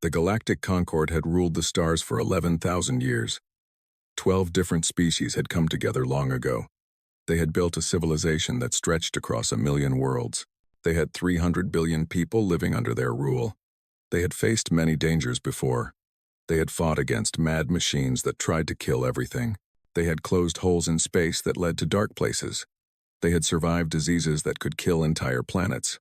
The Galactic Concord had ruled the stars for 11,000 years. 12 different species had come together long ago. They had built a civilization that stretched across 1,000,000 worlds. They had 300 billion people living under their rule. They had faced many dangers before. They had fought against mad machines that tried to kill everything. They had closed holes in space that led to dark places. They had survived diseases that could kill entire planets.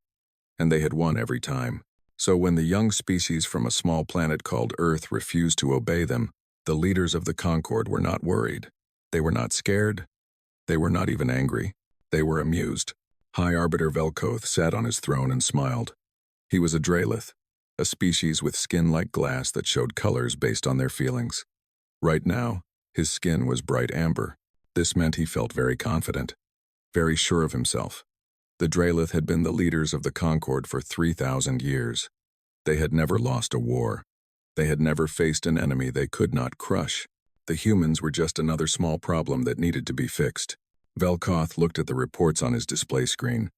And they had won every time. So when the young species from a small planet called Earth refused to obey them, the leaders of the Concord were not worried. They were not scared. They were not even angry. They were amused. High Arbiter Velkoth sat on his throne and smiled. He was a Dralith, a species with skin like glass that showed colors based on their feelings. Right now, his skin was bright amber. This meant he felt very confident, very sure of himself. The Dralith had been the leaders of the Concord for 3,000 years. They had never lost a war. They had never faced an enemy they could not crush. The humans were just another small problem that needed to be fixed. Velkoth looked at the reports on his display screen.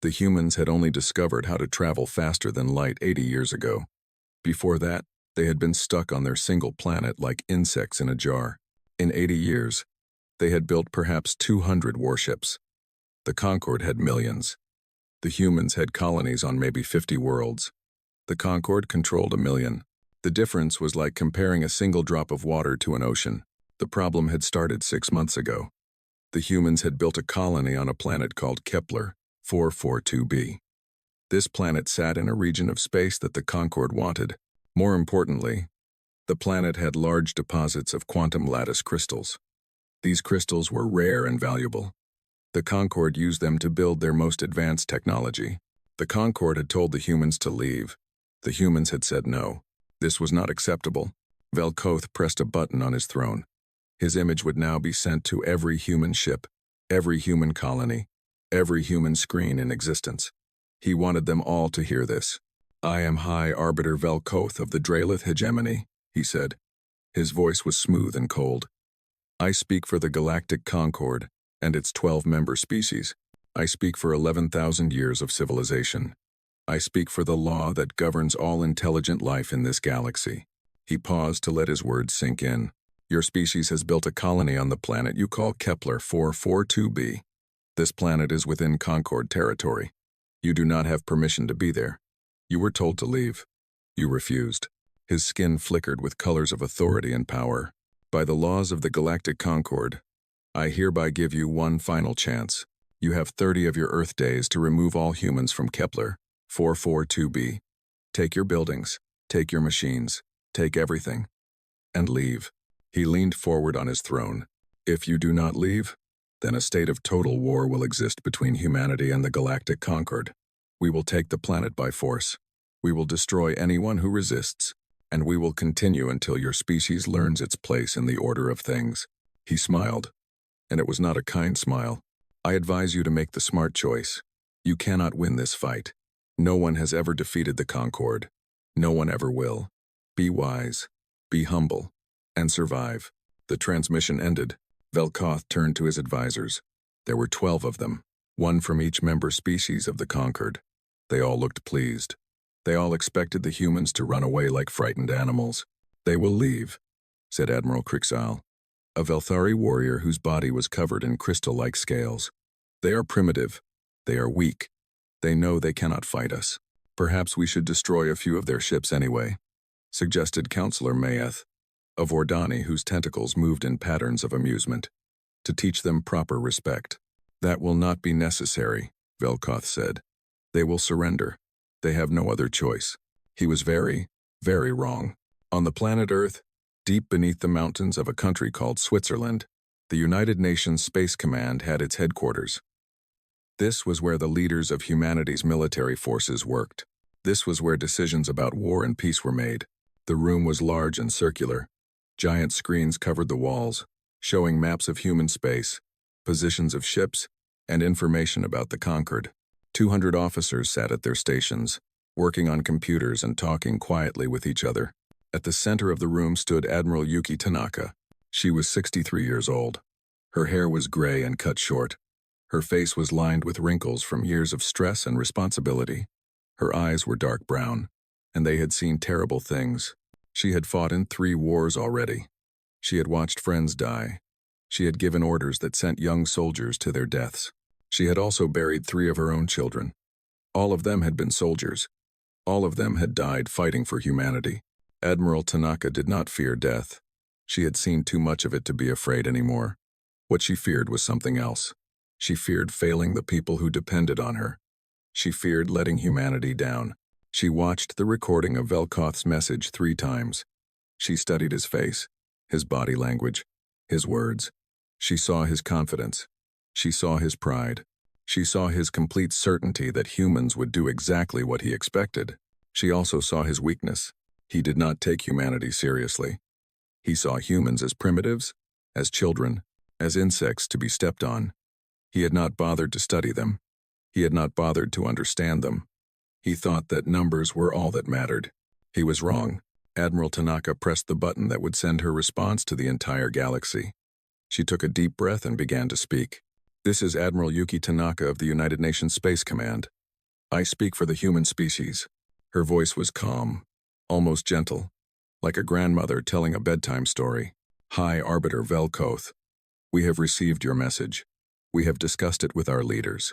The humans had only discovered how to travel faster than light 80 years ago. Before that, they had been stuck on their single planet like insects in a jar. In 80 years, they had built perhaps 200 warships. The Concord had millions. The humans had colonies on maybe 50 worlds. The Concord controlled 1,000,000. The difference was like comparing a single drop of water to an ocean. The problem had started 6 months ago. The humans had built a colony on a planet called Kepler 442b. This planet sat in a region of space that the Concord wanted. More importantly, the planet had large deposits of quantum lattice crystals. These crystals were rare and valuable. The Concord used them to build their most advanced technology. The Concord had told the humans to leave. The humans had said no. This was not acceptable. Velkoth pressed a button on his throne. His image would now be sent to every human ship, every human colony, every human screen in existence. He wanted them all to hear this. "I am High Arbiter Velkoth of the Dralith hegemony," he said. His voice was smooth and cold. "I speak for the Galactic Concord and its 12-member species. I speak for 11,000 years of civilization. I speak for the law that governs all intelligent life in this galaxy." He paused to let his words sink in. "Your species has built a colony on the planet you call Kepler 442b. This planet is within Concord territory. You do not have permission to be there. You were told to leave. You refused." His skin flickered with colors of authority and power. "By the laws of the Galactic Concord, I hereby give you one final chance. You have 30 of your Earth days to remove all humans from Kepler 442b. Take your buildings, take your machines, take everything, and leave." He leaned forward on his throne. "If you do not leave, then a state of total war will exist between humanity and the Galactic Concord. We will take the planet by force. We will destroy anyone who resists, and we will continue until your species learns its place in the order of things." He smiled, and it was not a kind smile. "I advise you to make the smart choice. You cannot win this fight. No one has ever defeated the Concord. No one ever will. Be wise, be humble, and survive." The transmission ended. Velkoth turned to his advisors. There were 12 of them, one from each member species of the Concord. They all looked pleased. They all expected the humans to run away like frightened animals. "They will leave," said Admiral Krixal, a Velthari warrior whose body was covered in crystal-like scales. "They are primitive. They are weak. They know they cannot fight us. Perhaps we should destroy a few of their ships anyway," suggested Counselor Mayeth, a Vordani whose tentacles moved in patterns of amusement, "to teach them proper respect." "That will not be necessary," Velkoth said. "They will surrender. They have no other choice." He was very, very wrong. On the planet Earth, deep beneath the mountains of a country called Switzerland, the United Nations Space Command had its headquarters. This was where the leaders of humanity's military forces worked. This was where decisions about war and peace were made. The room was large and circular. Giant screens covered the walls, showing maps of human space, positions of ships, and information about the Concord. 200 officers sat at their stations, working on computers and talking quietly with each other. At the center of the room stood Admiral Yuki Tanaka. She was 63 years old. Her hair was gray and cut short. Her face was lined with wrinkles from years of stress and responsibility. Her eyes were dark brown. and they had seen terrible things. She had fought in 3 wars already. She had watched friends die. She had given orders that sent young soldiers to their deaths. She had also buried 3 of her own children. All of them had been soldiers. All of them had died fighting for humanity. Admiral Tanaka did not fear death. She had seen too much of it to be afraid anymore. What she feared was something else. She feared failing the people who depended on her. She feared letting humanity down. She watched the recording of Velkoth's message 3 times. She studied his face, his body language, his words. She saw his confidence. She saw his pride. She saw his complete certainty that humans would do exactly what he expected. She also saw his weakness. He did not take humanity seriously. He saw humans as primitives, as children, as insects to be stepped on. He had not bothered to study them. He had not bothered to understand them. He thought that numbers were all that mattered. He was wrong. Admiral Tanaka pressed the button that would send her response to the entire galaxy. She took a deep breath and began to speak. "This is Admiral Yuki Tanaka of the United Nations Space Command. I speak for the human species." Her voice was calm, almost gentle, like a grandmother telling a bedtime story. "High Arbiter Velkoth, we have received your message. We have discussed it with our leaders.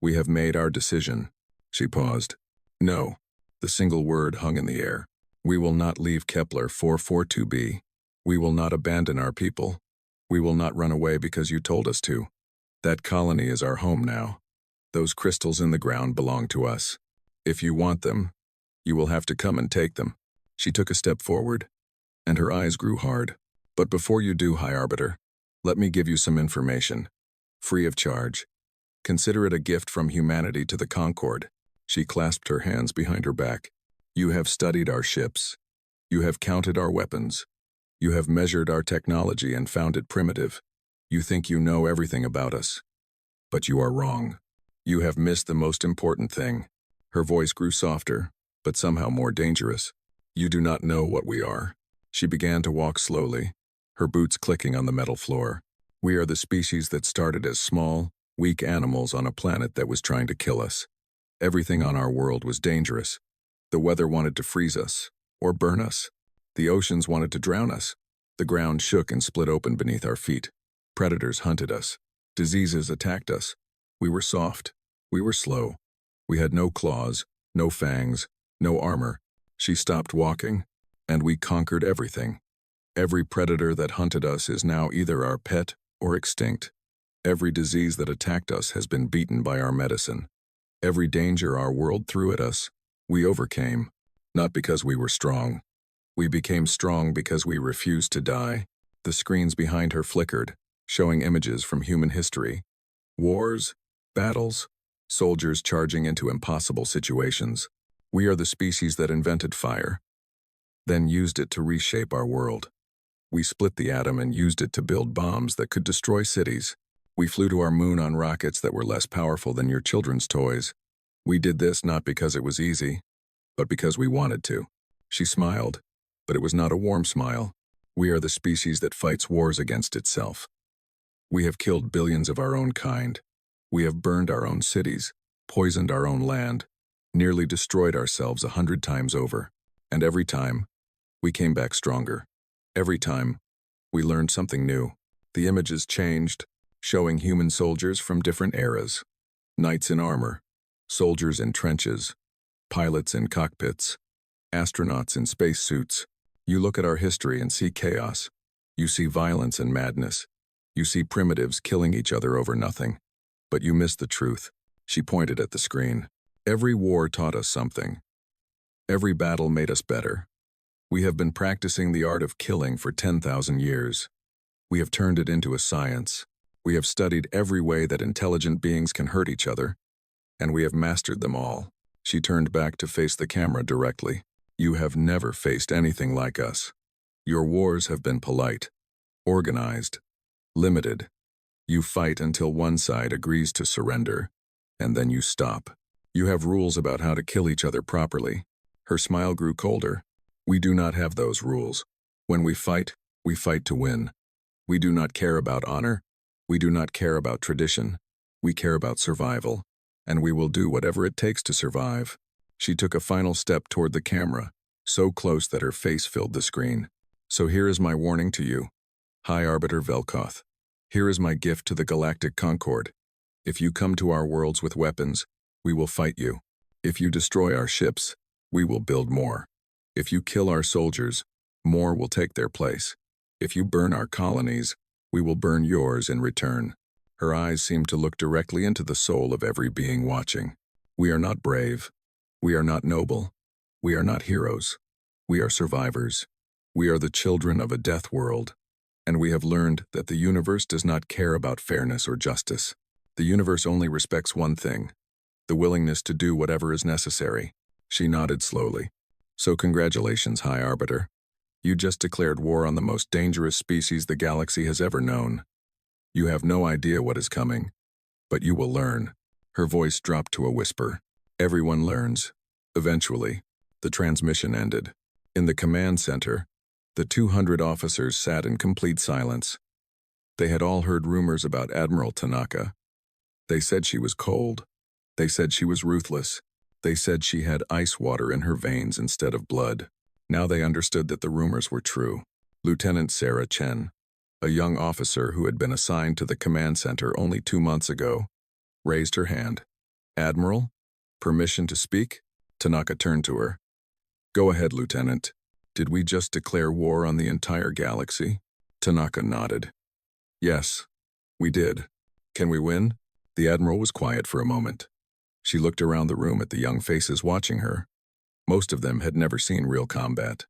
We have made our decision." She paused. "No." The single word hung in the air. "We will not leave Kepler 442b. We will not abandon our people. We will not run away because you told us to. That colony is our home now. Those crystals in the ground belong to us. If you want them, you will have to come and take them." She took a step forward, and her eyes grew hard. "But before you do, High Arbiter, let me give you some information. Free of charge. Consider it a gift from humanity to the Concord." She clasped her hands behind her back. "You have studied our ships. You have counted our weapons. You have measured our technology and found it primitive. You think you know everything about us. But you are wrong. You have missed the most important thing." Her voice grew softer, but somehow more dangerous. "You do not know what we are." She began to walk slowly, her boots clicking on the metal floor. "We are the species that started as small, weak animals on a planet that was trying to kill us. Everything on our world was dangerous. The weather wanted to freeze us, or burn us. The oceans wanted to drown us. The ground shook and split open beneath our feet. Predators hunted us. Diseases attacked us. We were soft. We were slow. We had no claws, no fangs, no armor." She stopped walking, "and we conquered everything. Every predator that hunted us is now either our pet or extinct. Every disease that attacked us has been beaten by our medicine. Every danger our world threw at us, we overcame, not because we were strong. We became strong because we refused to die." The screens behind her flickered, showing images from human history. Wars, battles, soldiers charging into impossible situations. We are the species that invented fire, then used it to reshape our world. We split the atom and used it to build bombs that could destroy cities. We flew to our moon on rockets that were less powerful than your children's toys. We did this not because it was easy, but because we wanted to. She smiled, but it was not a warm smile. "We are the species that fights wars against itself. We have killed billions of our own kind. We have burned our own cities, poisoned our own land, nearly destroyed ourselves 100 times over. And every time, we came back stronger. Every time, we learned something new." The images changed, showing human soldiers from different eras. Knights in armor, soldiers in trenches, pilots in cockpits, astronauts in spacesuits. You look at our history and see chaos. You see violence and madness. You see primitives killing each other over nothing. But you miss the truth. She pointed at the screen. Every war taught us something. Every battle made us better. We have been practicing the art of killing for 10,000 years. We have turned it into a science. We have studied every way that intelligent beings can hurt each other, and we have mastered them all. She turned back to face the camera directly. "You have never faced anything like us. Your wars have been polite, organized, limited. You fight until one side agrees to surrender, and then you stop. You have rules about how to kill each other properly." Her smile grew colder. "We do not have those rules. When we fight to win. We do not care about honor. We do not care about tradition. We care about survival, and we will do whatever it takes to survive." She took a final step toward the camera, so close that her face filled the screen. So here is my warning to you, High Arbiter Velkoth. Here is my gift to the Galactic Concord. If you come to our worlds with weapons, we will fight you. If you destroy our ships, we will build more. If you kill our soldiers, more will take their place. If you burn our colonies, we will burn yours in return. Her eyes seemed to look directly into the soul of every being watching. We are not brave. We are not noble. We are not heroes. We are survivors. We are the children of a death world. And we have learned that the universe does not care about fairness or justice. The universe only respects one thing: the willingness to do whatever is necessary. She nodded slowly. So congratulations, High Arbiter. You just declared war on the most dangerous species the galaxy has ever known. You have no idea what is coming, but you will learn. Her voice dropped to a whisper. Everyone learns. Eventually, the transmission ended. In the command center, the 200 officers sat in complete silence. They had all heard rumors about Admiral Tanaka. They said she was cold. They said she was ruthless. They said she had ice water in her veins instead of blood. Now they understood that the rumors were true. Lieutenant Sarah Chen, a young officer who had been assigned to the command center only 2 months ago, raised her hand. Admiral? Permission to speak? Tanaka turned to her. Go ahead, Lieutenant. Did we just declare war on the entire galaxy? Tanaka nodded. Yes, we did. Can we win? The Admiral was quiet for a moment. She looked around the room at the young faces watching her. Most of them had never seen real combat.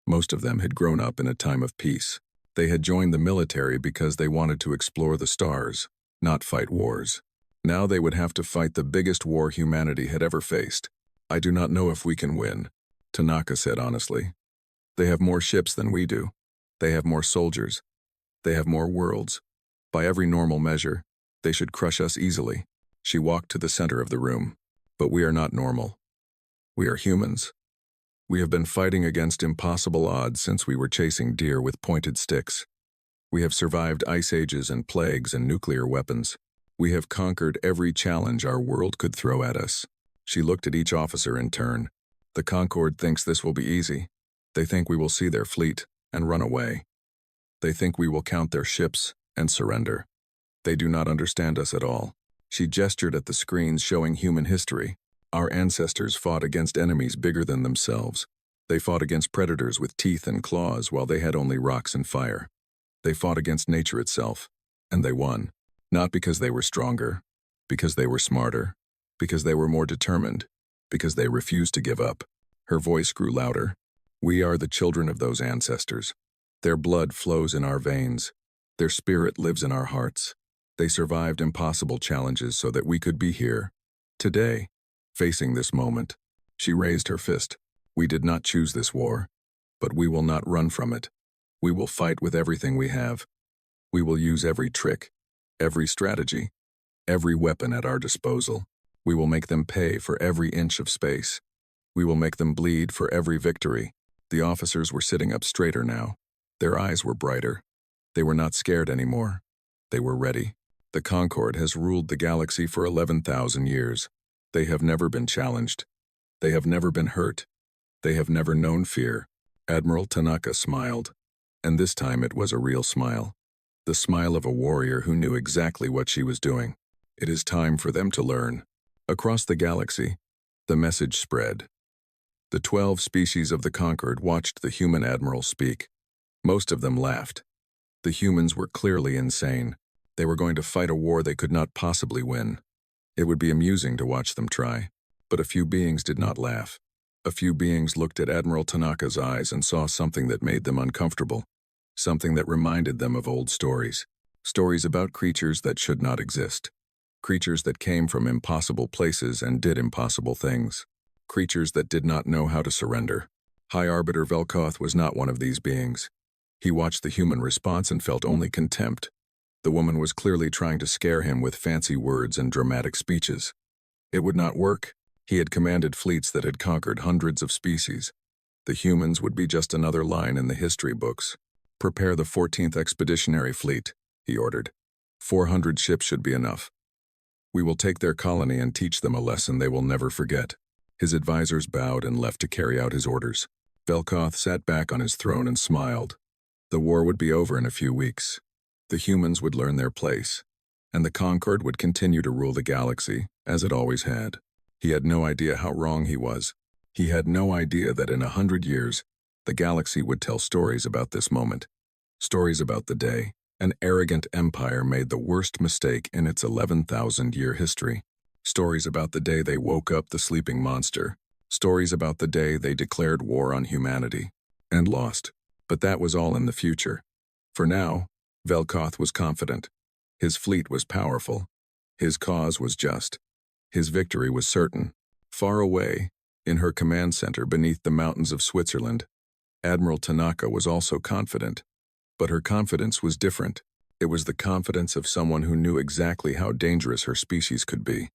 Most of them had grown up in a time of peace. They had joined the military because they wanted to explore the stars, not fight wars. Now they would have to fight the biggest war humanity had ever faced. I do not know if we can win, Tanaka said honestly. They have more ships than we do. They have more soldiers. They have more worlds. By every normal measure, they should crush us easily. She walked to the center of the room. But we are not normal. We are humans. We have been fighting against impossible odds since we were chasing deer with pointed sticks. We have survived ice ages and plagues and nuclear weapons. We have conquered every challenge our world could throw at us. She looked at each officer in turn. The Concord thinks this will be easy. They think we will see their fleet and run away. They think we will count their ships and surrender. They do not understand us at all. She gestured at the screens showing human history. Our ancestors fought against enemies bigger than themselves. They fought against predators with teeth and claws while they had only rocks and fire. They fought against nature itself, and they won. Not because they were stronger, because they were smarter, because they were more determined, because they refused to give up. Her voice grew louder. We are the children of those ancestors. Their blood flows in our veins. Their spirit lives in our hearts. They survived impossible challenges so that we could be here. Today, facing this moment, she raised her fist. We did not choose this war, but we will not run from it. We will fight with everything we have. We will use every trick, every strategy, every weapon at our disposal. We will make them pay for every inch of space. We will make them bleed for every victory. The officers were sitting up straighter now. Their eyes were brighter. They were not scared anymore. They were ready. The Concord has ruled the galaxy for 11,000 years. They have never been challenged. They have never been hurt. They have never known fear. Admiral Tanaka smiled. And this time it was a real smile. The smile of a warrior who knew exactly what she was doing. It is time for them to learn. Across the galaxy, the message spread. The 12 species of the Concord watched the human admiral speak. Most of them laughed. The humans were clearly insane. They were going to fight a war they could not possibly win. It would be amusing to watch them try. But a few beings did not laugh. A few beings looked at Admiral Tanaka's eyes and saw something that made them uncomfortable. Something that reminded them of old stories. Stories about creatures that should not exist. Creatures that came from impossible places and did impossible things. Creatures that did not know how to surrender. High Arbiter Velkoth was not one of these beings. He watched the human response and felt only contempt. The woman was clearly trying to scare him with fancy words and dramatic speeches. It would not work. He had commanded fleets that had conquered hundreds of species. The humans would be just another line in the history books. Prepare the 14th Expeditionary Fleet, he ordered. 400 ships should be enough. We will take their colony and teach them a lesson they will never forget. His advisors bowed and left to carry out his orders. Velkoth sat back on his throne and smiled. The war would be over in a few weeks. The humans would learn their place, and the Concord would continue to rule the galaxy, as it always had. He had no idea how wrong he was. He had no idea that in 100 years, the galaxy would tell stories about this moment. Stories about the day an arrogant empire made the worst mistake in its 11,000-year history. Stories about the day they woke up the sleeping monster. Stories about the day they declared war on humanity and lost. But that was all in the future. For now, Velkoth was confident. His fleet was powerful. His cause was just. His victory was certain. Far away, in her command center beneath the mountains of Switzerland, Admiral Tanaka was also confident. But her confidence was different. It was the confidence of someone who knew exactly how dangerous her species could be.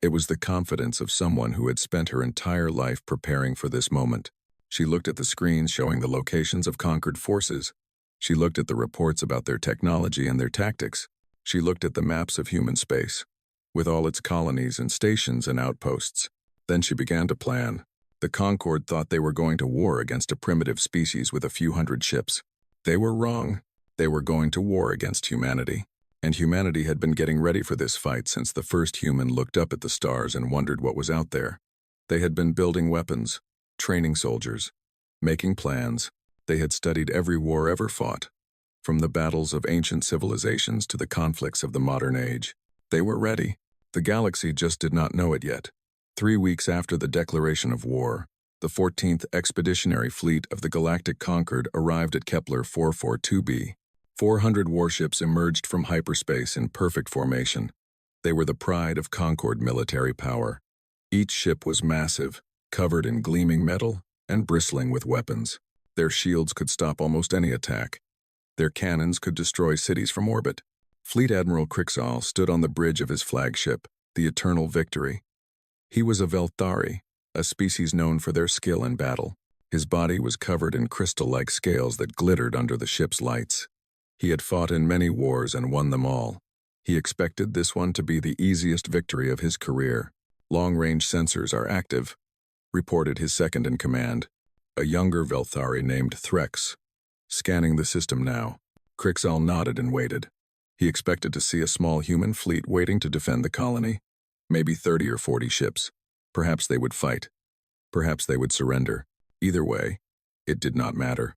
It was the confidence of someone who had spent her entire life preparing for this moment. She looked at the screens showing the locations of conquered forces. She looked at the reports about their technology and their tactics. She looked at the maps of human space, with all its colonies and stations and outposts. Then she began to plan. The Concord thought they were going to war against a primitive species with a few hundred ships. They were wrong. They were going to war against humanity. And humanity had been getting ready for this fight since the first human looked up at the stars and wondered what was out there. They had been building weapons, training soldiers, making plans. They had studied every war ever fought, from the battles of ancient civilizations to the conflicts of the modern age. They were ready. The galaxy just did not know it yet. 3 weeks after the declaration of war, the 14th Expeditionary Fleet of the Galactic Concord arrived at Kepler 442b. 400 warships emerged from hyperspace in perfect formation. They were the pride of Concord military power. Each ship was massive, covered in gleaming metal and bristling with weapons. Their shields could stop almost any attack. Their cannons could destroy cities from orbit. Fleet Admiral Krixal stood on the bridge of his flagship, the Eternal Victory. He was a Velthari, a species known for their skill in battle. His body was covered in crystal-like scales that glittered under the ship's lights. He had fought in many wars and won them all. He expected this one to be the easiest victory of his career. Long-range sensors are active, reported his second-in-command, a younger Velthari named Threx. Scanning the system now, Krixal nodded and waited. He expected to see a small human fleet waiting to defend the colony. Maybe 30 or 40 ships. Perhaps they would fight. Perhaps they would surrender. Either way, it did not matter.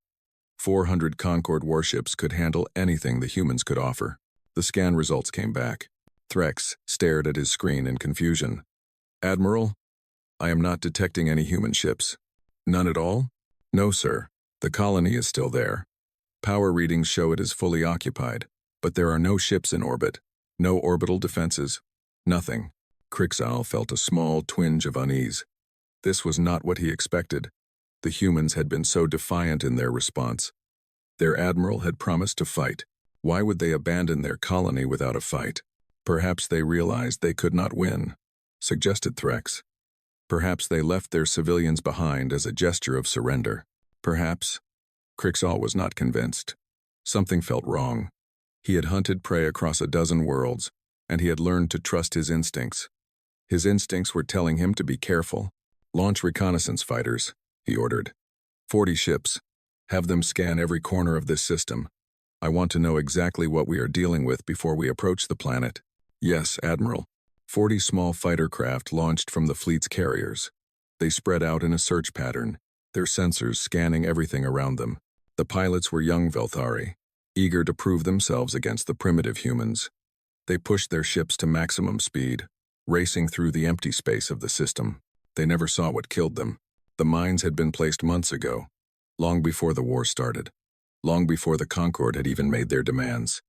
400 Concord warships could handle anything the humans could offer. The scan results came back. Threx stared at his screen in confusion. Admiral, I am not detecting any human ships. None at all? No, sir. The colony is still there. Power readings show it is fully occupied, but there are no ships in orbit, no orbital defenses, nothing. Krixal felt a small twinge of unease. This was not what he expected. The humans had been so defiant in their response. Their admiral had promised to fight. Why would they abandon their colony without a fight? Perhaps they realized they could not win, suggested Threx. Perhaps they left their civilians behind as a gesture of surrender. Perhaps. Krixal was not convinced. Something felt wrong. He had hunted prey across a dozen worlds, and he had learned to trust his instincts. His instincts were telling him to be careful. Launch reconnaissance fighters, he ordered. 40 ships. Have them scan every corner of this system. I want to know exactly what we are dealing with before we approach the planet. Yes, Admiral. 40 small fighter craft launched from the fleet's carriers. They spread out in a search pattern, their sensors scanning everything around them. The pilots were young Velthari, eager to prove themselves against the primitive humans. They pushed their ships to maximum speed, racing through the empty space of the system. They never saw what killed them. The mines had been placed months ago, long before the war started, long before the Concord had even made their demands.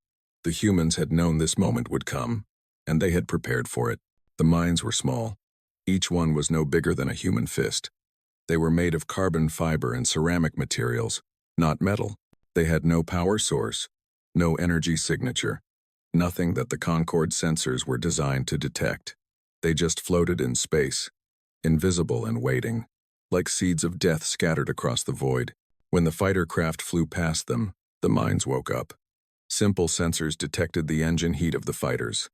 The humans had known this moment would come, and they had prepared for it. The mines were small. Each one was no bigger than a human fist. They were made of carbon fiber and ceramic materials, not metal. They had no power source, no energy signature, nothing that the Concord sensors were designed to detect. They just floated in space, invisible and waiting, like seeds of death scattered across the void. When the fighter craft flew past them, the mines woke up. Simple sensors detected the engine heat of the fighters.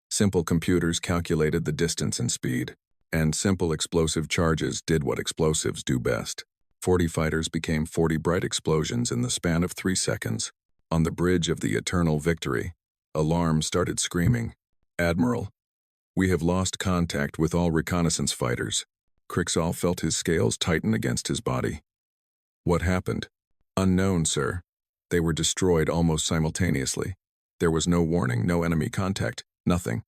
Simple computers calculated the distance and speed. And simple explosive charges did what explosives do best. 40 fighters became 40 bright explosions in the span of 3 seconds. On the bridge of the Eternal Victory, alarm started screaming. "Admiral, we have lost contact with all reconnaissance fighters." Crixall felt his scales tighten against his body. "What happened?" "Unknown, sir. They were destroyed almost simultaneously. There was no warning, no enemy contact, nothing.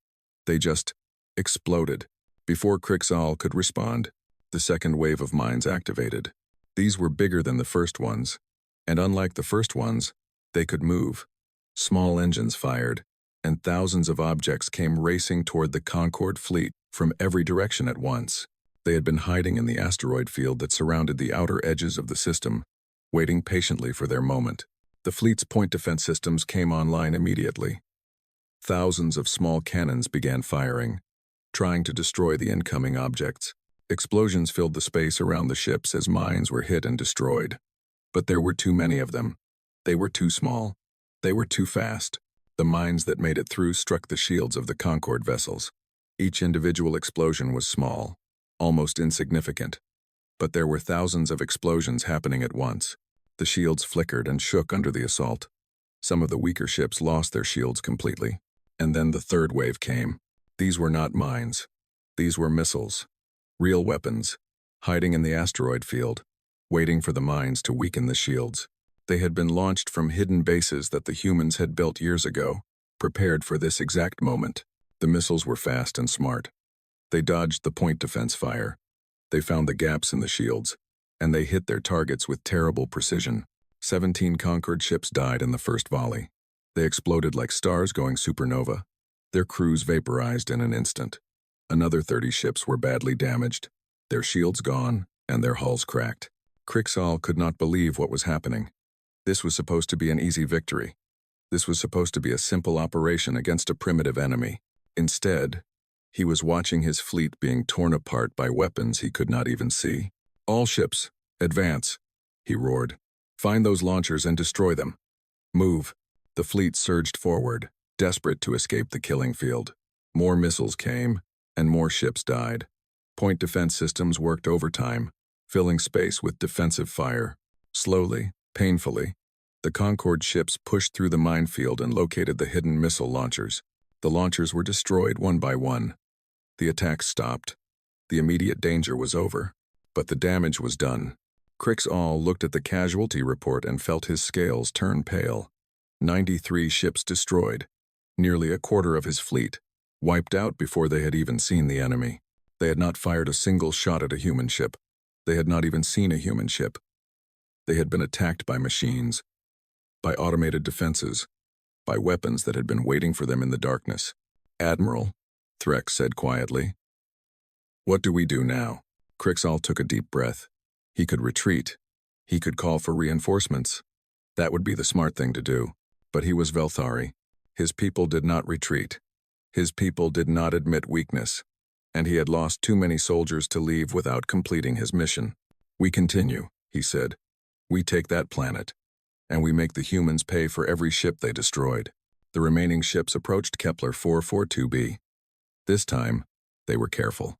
They just exploded." Before Crixall could respond, the second wave of mines activated. These were bigger than the first ones, and unlike the first ones, they could move. Small engines fired, and thousands of objects came racing toward the Concorde fleet from every direction at once. They had been hiding in the asteroid field that surrounded the outer edges of the system, waiting patiently for their moment. The fleet's point defense systems came online immediately. Thousands of small cannons began firing, trying to destroy the incoming objects. Explosions filled the space around the ships as mines were hit and destroyed. But there were too many of them. They were too small. They were too fast. The mines that made it through struck the shields of the Concorde vessels. Each individual explosion was small, almost insignificant. But there were thousands of explosions happening at once. The shields flickered and shook under the assault. Some of the weaker ships lost their shields completely. And then the third wave came. These were not mines. These were missiles. Real weapons, hiding in the asteroid field, waiting for the mines to weaken the shields. They had been launched from hidden bases that the humans had built years ago, prepared for this exact moment. The missiles were fast and smart. They dodged the point defense fire. They found the gaps in the shields, and they hit their targets with terrible precision. 17 Concorde ships died in the first volley. They exploded like stars going supernova. Their crews vaporized in an instant. Another 30 ships were badly damaged, their shields gone, and their hulls cracked. Crixall could not believe what was happening. This was supposed to be an easy victory. This was supposed to be a simple operation against a primitive enemy. Instead, he was watching his fleet being torn apart by weapons he could not even see. "All ships, advance," he roared. "Find those launchers and destroy them. Move." The fleet surged forward, desperate to escape the killing field. More missiles came, and more ships died. Point defense systems worked overtime, filling space with defensive fire. Slowly, painfully, the Concorde ships pushed through the minefield and located the hidden missile launchers. The launchers were destroyed one by one. The attack stopped. The immediate danger was over, but the damage was done. Crixall looked at the casualty report and felt his scales turn pale. 93 ships destroyed, nearly a quarter of his fleet, wiped out before they had even seen the enemy. They had not fired a single shot at a human ship. They had not even seen a human ship. They had been attacked by machines, by automated defenses, by weapons that had been waiting for them in the darkness. "Admiral," Threx said quietly. "What do we do now?" Crixall took a deep breath. He could retreat. He could call for reinforcements. That would be the smart thing to do. But he was Velthari. His people did not retreat. His people did not admit weakness. And he had lost too many soldiers to leave without completing his mission. "We continue," he said. "We take that planet, and we make the humans pay for every ship they destroyed." The remaining ships approached Kepler 442b. This time, they were careful.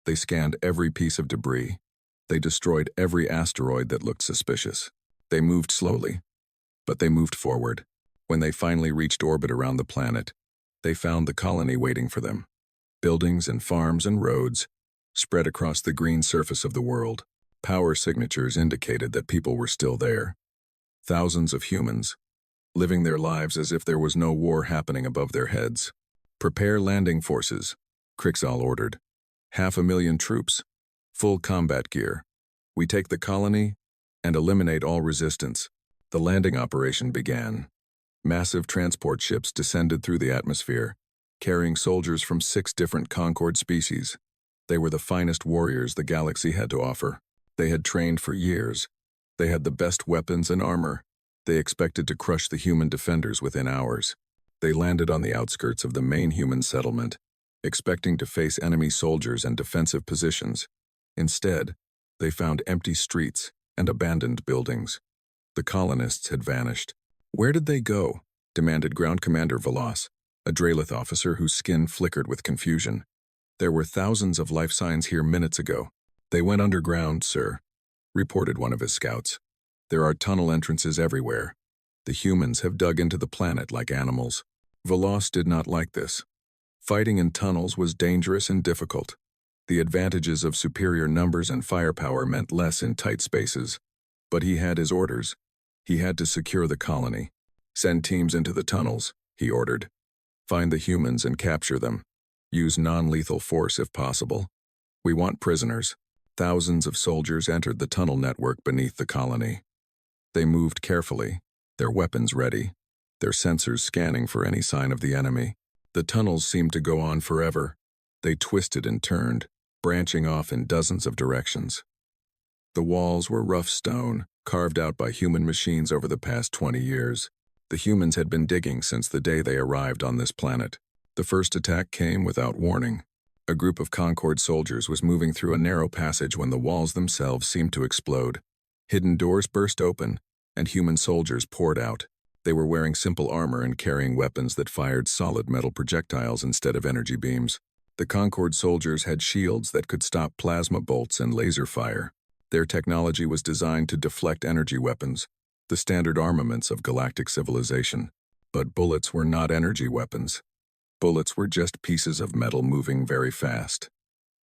They scanned every piece of debris. They destroyed every asteroid that looked suspicious. They moved slowly, but they moved forward. When they finally reached orbit around the planet, they found the colony waiting for them. Buildings and farms and roads spread across the green surface of the world. Power signatures indicated that people were still there. Thousands of humans, living their lives as if there was no war happening above their heads. "Prepare landing forces," Crixall ordered. 500,000 troops, full combat gear. We take the colony and eliminate all resistance. The landing operation began. Massive transport ships descended through the atmosphere, carrying soldiers from 6 different Concorde species. They were the finest warriors the galaxy had to offer. They had trained for years. They had the best weapons and armor. They expected to crush the human defenders within hours. They landed on the outskirts of the main human settlement, expecting to face enemy soldiers and defensive positions. Instead, they found empty streets and abandoned buildings. The colonists had vanished. "Where did they go?" demanded Ground Commander Veloz, a Draelith officer whose skin flickered with confusion. There were thousands of life signs here minutes ago. They went underground, sir, reported one of his scouts. There are tunnel entrances everywhere. The humans have dug into the planet like animals. Veloz did not like this. Fighting in tunnels was dangerous and difficult. The advantages of superior numbers and firepower meant less in tight spaces. But he had his orders. He had to secure the colony. Send teams into the tunnels, he ordered. Find the humans and capture them. Use non-lethal force if possible. We want prisoners. Thousands of soldiers entered the tunnel network beneath the colony. They moved carefully, their weapons ready, their sensors scanning for any sign of the enemy. The tunnels seemed to go on forever. They twisted and turned, branching off in dozens of directions. The walls were rough stone, carved out by human machines over the past 20 years. The humans had been digging since the day they arrived on this planet. The first attack came without warning. A group of Concord soldiers was moving through a narrow passage when the walls themselves seemed to explode. Hidden doors burst open, and human soldiers poured out. They were wearing simple armor and carrying weapons that fired solid metal projectiles instead of energy beams. The Concord soldiers had shields that could stop plasma bolts and laser fire. Their technology was designed to deflect energy weapons, the standard armaments of galactic civilization. But bullets were not energy weapons. Bullets were just pieces of metal moving very fast.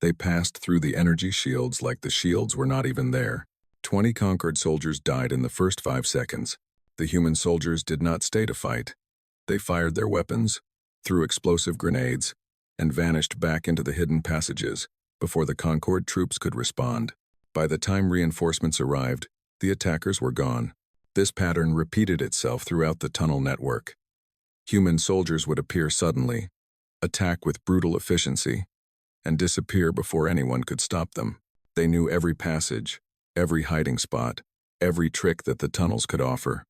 They passed through the energy shields like the shields were not even there. 20 Concord soldiers died in the first 5 seconds. The human soldiers did not stay to fight. They fired their weapons, threw explosive grenades, and vanished back into the hidden passages before the Concord troops could respond. By the time reinforcements arrived, the attackers were gone. This pattern repeated itself throughout the tunnel network. Human soldiers would appear suddenly, attack with brutal efficiency, and disappear before anyone could stop them. They knew every passage, every hiding spot, every trick that the tunnels could offer.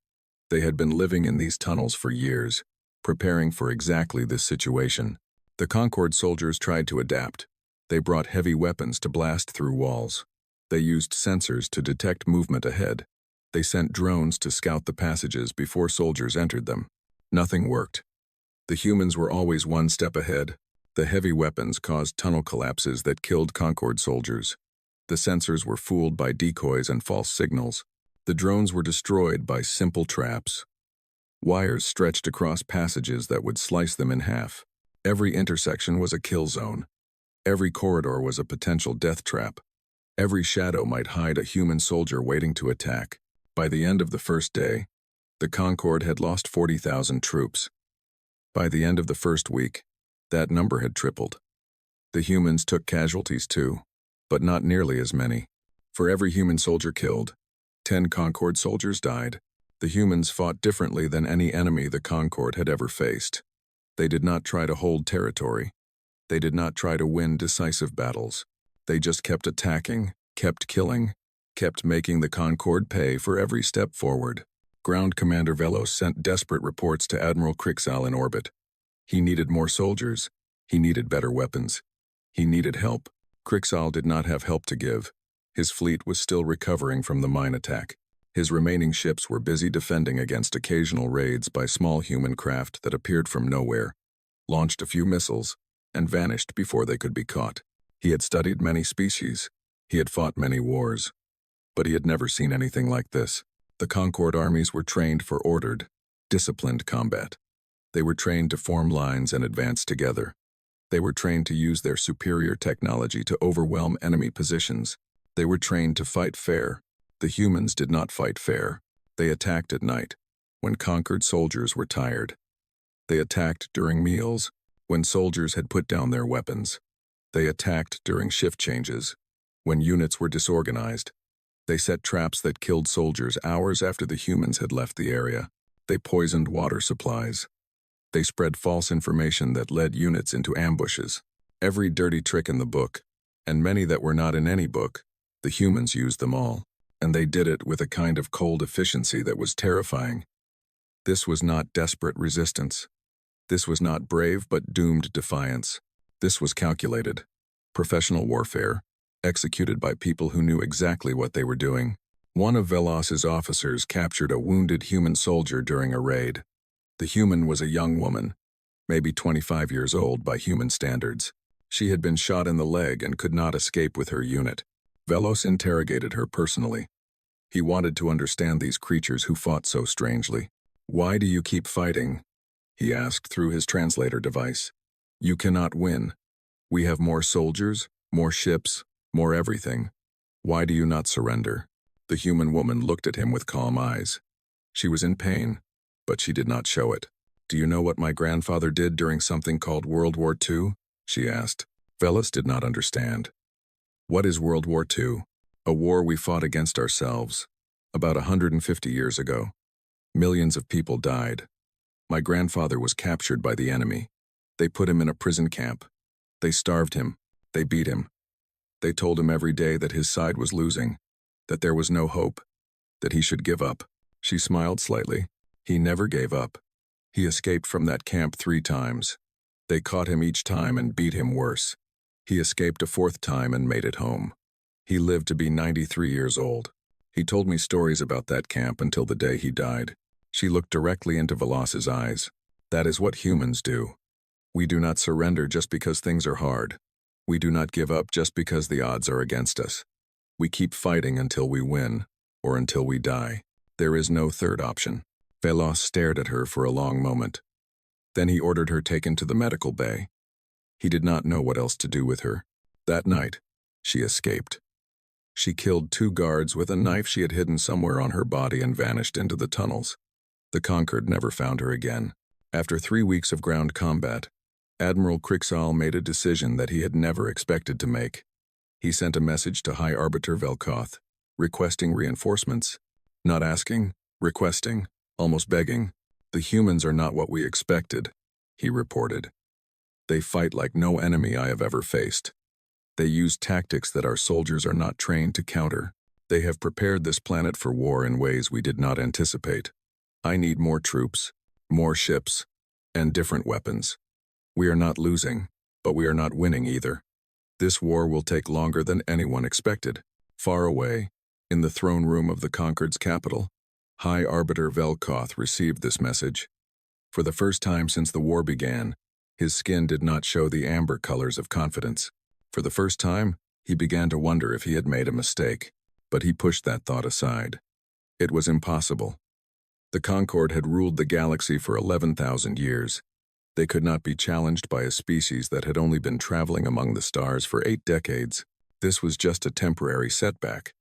They had been living in these tunnels for years, preparing for exactly this situation. The Concord soldiers tried to adapt. They brought heavy weapons to blast through walls. They used sensors to detect movement ahead. They sent drones to scout the passages before soldiers entered them. Nothing worked. The humans were always one step ahead. The heavy weapons caused tunnel collapses that killed Concord soldiers. The sensors were fooled by decoys and false signals. The drones were destroyed by simple traps. Wires stretched across passages that would slice them in half. Every intersection was a kill zone. Every corridor was a potential death trap. Every shadow might hide a human soldier waiting to attack. By the end of the first day, the Concord had lost 40,000 troops. By the end of the first week, that number had tripled. The humans took casualties too, but not nearly as many. For every human soldier killed, 10 Concord soldiers died. The humans fought differently than any enemy the Concord had ever faced. They did not try to hold territory. They did not try to win decisive battles. They just kept attacking, kept killing, kept making the Concord pay for every step forward. Ground Commander Veloz sent desperate reports to Admiral Krixal in orbit. He needed more soldiers. He needed better weapons. He needed help. Krixal did not have help to give. His fleet was still recovering from the mine attack. His remaining ships were busy defending against occasional raids by small human craft that appeared from nowhere, launched a few missiles, and vanished before they could be caught. He had studied many species. He had fought many wars. But he had never seen anything like this. The Concord armies were trained for ordered, disciplined combat. They were trained to form lines and advance together. They were trained to use their superior technology to overwhelm enemy positions. They were trained to fight fair. The humans did not fight fair. They attacked at night, when Concord soldiers were tired. They attacked during meals, when soldiers had put down their weapons. They attacked during shift changes, when units were disorganized. They set traps that killed soldiers hours after the humans had left the area. They poisoned water supplies. They spread false information that led units into ambushes. Every dirty trick in the book, and many that were not in any book, the humans used them all. And they did it with a kind of cold efficiency that was terrifying. This was not desperate resistance. This was not brave but doomed defiance. This was calculated, professional warfare, executed by people who knew exactly what they were doing. One of Veloz's officers captured a wounded human soldier during a raid. The human was a young woman, maybe 25 years old by human standards. She had been shot in the leg and could not escape with her unit. Velos interrogated her personally. He wanted to understand these creatures who fought so strangely. "Why do you keep fighting?" he asked through his translator device. "You cannot win. We have more soldiers, more ships, more everything. Why do you not surrender?" The human woman looked at him with calm eyes. She was in pain, but she did not show it. "Do you know what my grandfather did during something called World War II?" she asked. Velos did not understand. "What is World War II?" "A war we fought against ourselves. About 150 years ago. Millions of people died. My grandfather was captured by the enemy. They put him in a prison camp. They starved him. They beat him. They told him every day that his side was losing, that there was no hope, that he should give up." She smiled slightly. "He never gave up. He escaped from that camp 3 times. They caught him each time and beat him worse. He escaped a 4th time and made it home. He lived to be 93 years old. He told me stories about that camp until the day he died." She looked directly into Velos's eyes. "That is what humans do. We do not surrender just because things are hard. We do not give up just because the odds are against us. We keep fighting until we win, or until we die. There is no third option." Velos stared at her for a long moment. Then he ordered her taken to the medical bay. He did not know what else to do with her. That night, she escaped. She killed 2 guards with a knife she had hidden somewhere on her body and vanished into the tunnels. The Concord never found her again. After 3 weeks of ground combat, Admiral Krixal made a decision that he had never expected to make. He sent a message to High Arbiter Velkoth, requesting reinforcements. Not asking, requesting, almost begging. "The humans are not what we expected," he reported. "They fight like no enemy I have ever faced. They use tactics that our soldiers are not trained to counter. They have prepared this planet for war in ways we did not anticipate. I need more troops, more ships, and different weapons. We are not losing, but we are not winning either. This war will take longer than anyone expected." Far away, in the throne room of the Concord's capital, High Arbiter Velkoth received this message. For the first time since the war began, his skin did not show the amber colors of confidence. For the first time, he began to wonder if he had made a mistake, but he pushed that thought aside. It was impossible. The Concord had ruled the galaxy for 11,000 years. They could not be challenged by a species that had only been traveling among the stars for 8 decades. This was just a temporary setback,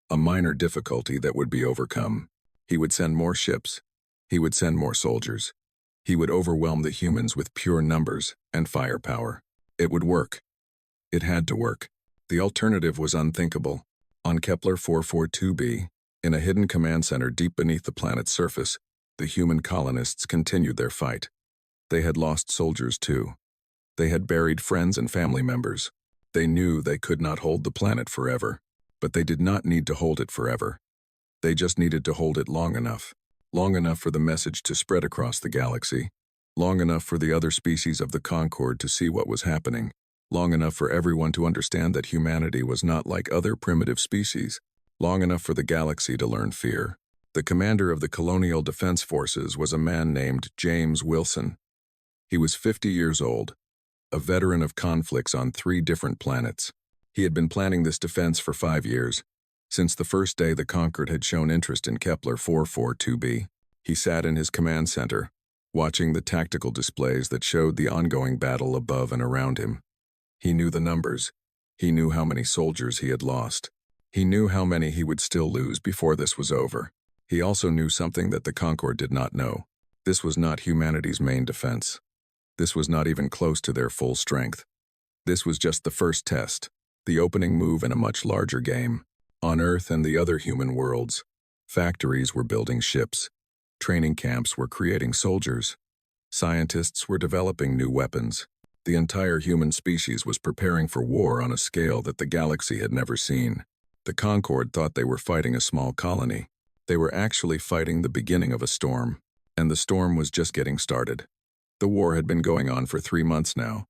a minor difficulty that would be overcome. He would send more ships. He would send more soldiers. He would overwhelm the humans with pure numbers and firepower. It would work. It had to work. The alternative was unthinkable. On Kepler 442b, in a hidden command center deep beneath the planet's surface, the human colonists continued their fight. They had lost soldiers too. They had buried friends and family members. They knew they could not hold the planet forever, but they did not need to hold it forever. They just needed to hold it long enough for the message to spread across the galaxy, long enough for the other species of the Concord to see what was happening, long enough for everyone to understand that humanity was not like other primitive species, long enough for the galaxy to learn fear. The commander of the Colonial Defense Forces was a man named James Wilson. He was 50 years old, a veteran of conflicts on 3 different planets. He had been planning this defense for 5 years. Since the first day the Concord had shown interest in Kepler 442b, he sat in his command center, watching the tactical displays that showed the ongoing battle above and around him. He knew the numbers. He knew how many soldiers he had lost. He knew how many he would still lose before this was over. He also knew something that the Concord did not know. This was not humanity's main defense. This was not even close to their full strength. This was just the first test, the opening move in a much larger game. On Earth and the other human worlds, factories were building ships. Training camps were creating soldiers. Scientists were developing new weapons. The entire human species was preparing for war on a scale that the galaxy had never seen. The Concord thought they were fighting a small colony. They were actually fighting the beginning of a storm, and the storm was just getting started. The war had been going on for 3 months now.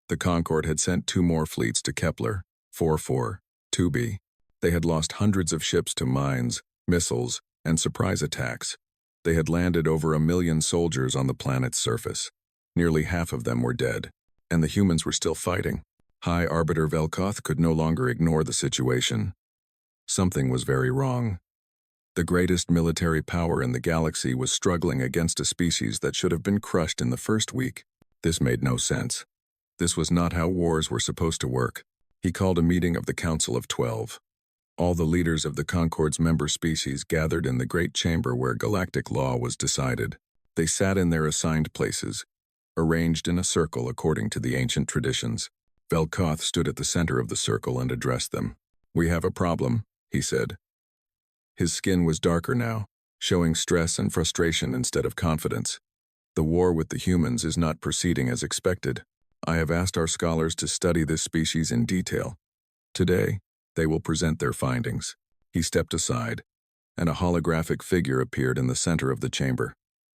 The Concord had sent 2 more fleets to Kepler 442b. They had lost hundreds of ships to mines, missiles, and surprise attacks. They had landed over 1 million soldiers on the planet's surface. Nearly half of them were dead, and the humans were still fighting. High Arbiter Velkoth could no longer ignore the situation. Something was very wrong. The greatest military power in the galaxy was struggling against a species that should have been crushed in the first week. This made no sense. This was not how wars were supposed to work. He called a meeting of the Council of 12. All the leaders of the Concord's member species gathered in the great chamber where galactic law was decided. They sat in their assigned places, arranged in a circle according to the ancient traditions. Velkoth stood at the center of the circle and addressed them. "We have a problem," he said. His skin was darker now, showing stress and frustration instead of confidence. "The war with the humans is not proceeding as expected. I have asked our scholars to study this species in detail. Today, they will present their findings." He stepped aside, and a holographic figure appeared in the center of the chamber.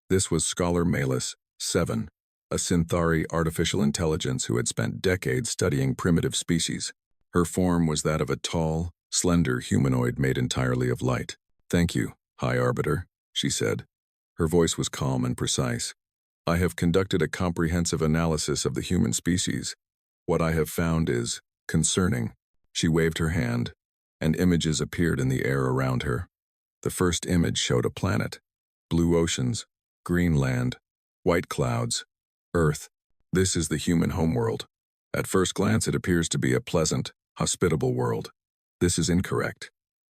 This was Scholar Malus 7, a Synthari artificial intelligence who had spent decades studying primitive species. Her form was that of a tall, slender humanoid made entirely of light. "Thank you, High Arbiter," she said. Her voice was calm and precise. "I have conducted a comprehensive analysis of the human species. What I have found is concerning." She waved her hand, and images appeared in the air around her. The first image showed a planet, blue oceans, green land, white clouds, Earth. This is the human homeworld. At first glance, it appears to be a pleasant, hospitable world. This is incorrect.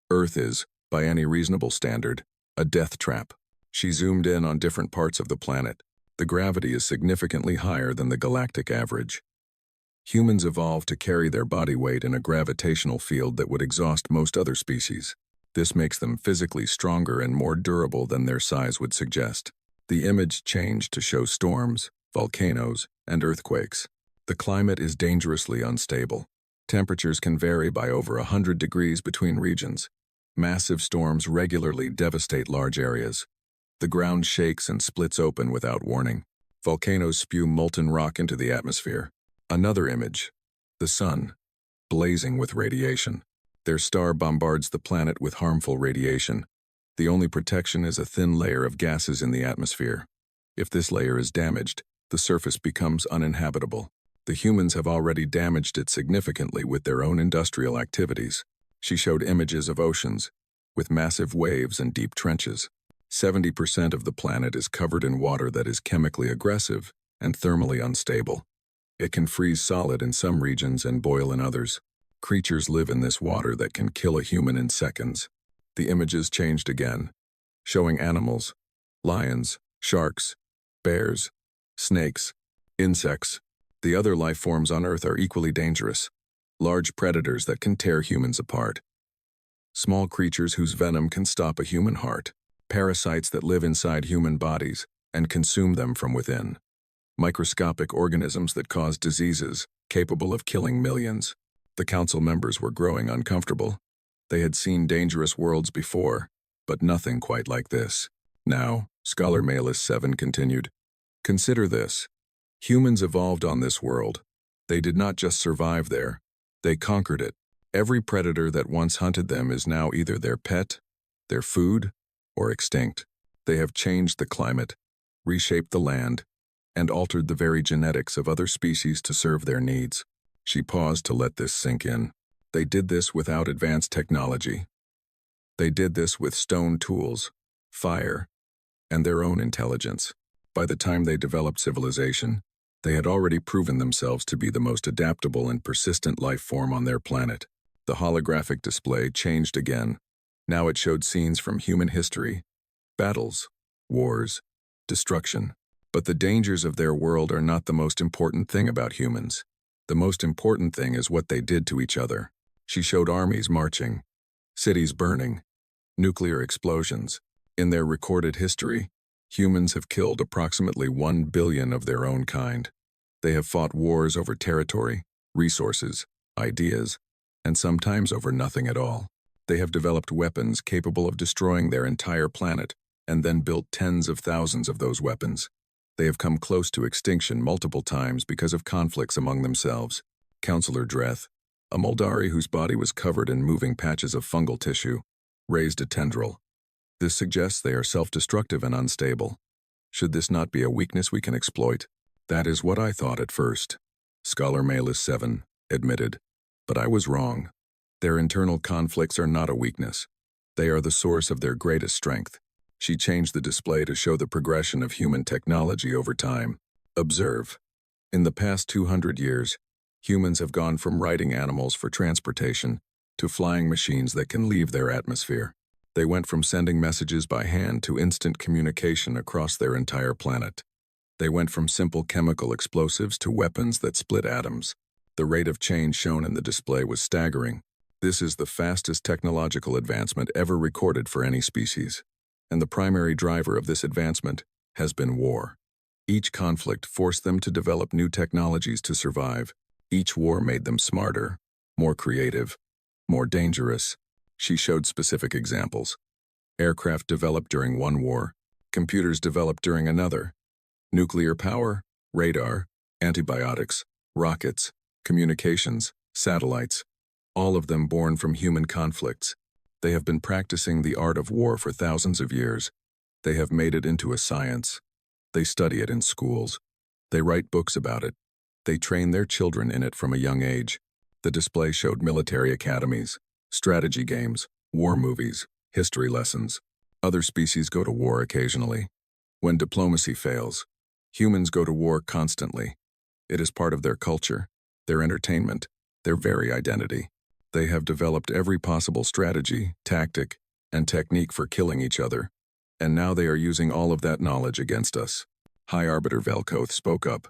Earth is, by any reasonable standard, a death trap. She zoomed in on different parts of the planet. The gravity is significantly higher than the galactic average. Humans evolved to carry their body weight in a gravitational field that would exhaust most other species. This makes them physically stronger and more durable than their size would suggest. The image changed to show storms, volcanoes, and earthquakes. The climate is dangerously unstable. Temperatures can vary by over 100 degrees between regions. Massive storms regularly devastate large areas. The ground shakes and splits open without warning. Volcanoes spew molten rock into the atmosphere. Another image. The sun, blazing with radiation. Their star bombards the planet with harmful radiation. The only protection is a thin layer of gases in the atmosphere. If this layer is damaged, the surface becomes uninhabitable. The humans have already damaged it significantly with their own industrial activities. She showed images of oceans, with massive waves and deep trenches. 70% of the planet is covered in water that is chemically aggressive and thermally unstable. It can freeze solid in some regions and boil in others. Creatures live in this water that can kill a human in seconds. The images changed again, showing animals, lions, sharks, bears, snakes, insects. The other life forms on Earth are equally dangerous. Large predators that can tear humans apart. Small creatures whose venom can stop a human heart. Parasites that live inside human bodies and consume them from within. Microscopic organisms that cause diseases capable of killing millions. The council members were growing uncomfortable. They had seen dangerous worlds before, but nothing quite like this. Now, Scholar Malus 7 continued, "Consider this. Humans evolved on this world. They did not just survive there, they conquered it. Every predator that once hunted them is now either their pet, their food, or extinct. They have changed the climate, reshaped the land, and altered the very genetics of other species to serve their needs." She paused to let this sink in. They did this without advanced technology. They did this with stone tools, fire, and their own intelligence. By the time they developed civilization, they had already proven themselves to be the most adaptable and persistent life form on their planet. The holographic display changed again. Now it showed scenes from human history, battles, wars, destruction. But the dangers of their world are not the most important thing about humans. The most important thing is what they did to each other. She showed armies marching, cities burning, nuclear explosions. In their recorded history, humans have killed approximately 1 billion of their own kind. They have fought wars over territory, resources, ideas, and sometimes over nothing at all. They have developed weapons capable of destroying their entire planet, and then built tens of thousands of those weapons. They have come close to extinction multiple times because of conflicts among themselves. Counselor Dreth, a Moldari whose body was covered in moving patches of fungal tissue, raised a tendril. This suggests they are self-destructive and unstable. Should this not be a weakness we can exploit? That is what I thought at first. Scholar Malus 7 admitted. But I was wrong. Their internal conflicts are not a weakness. They are the source of their greatest strength. She changed the display to show the progression of human technology over time. Observe. In the past 200 years, humans have gone from riding animals for transportation to flying machines that can leave their atmosphere. They went from sending messages by hand to instant communication across their entire planet. They went from simple chemical explosives to weapons that split atoms. The rate of change shown in the display was staggering. This is the fastest technological advancement ever recorded for any species. And the primary driver of this advancement has been war. Each conflict forced them to develop new technologies to survive. Each war made them smarter, more creative, more dangerous. She showed specific examples. Aircraft developed during one war, computers developed during another. Nuclear power, radar, antibiotics, rockets, communications, satellites, all of them born from human conflicts. They have been practicing the art of war for thousands of years. They have made it into a science. They study it in schools. They write books about it. They train their children in it from a young age. The display showed military academies, strategy games, war movies, history lessons. Other species go to war occasionally. When diplomacy fails, humans go to war constantly. It is part of their culture, their entertainment, their very identity. They have developed every possible strategy, tactic, and technique for killing each other. And now they are using all of that knowledge against us. High Arbiter Velkoth spoke up.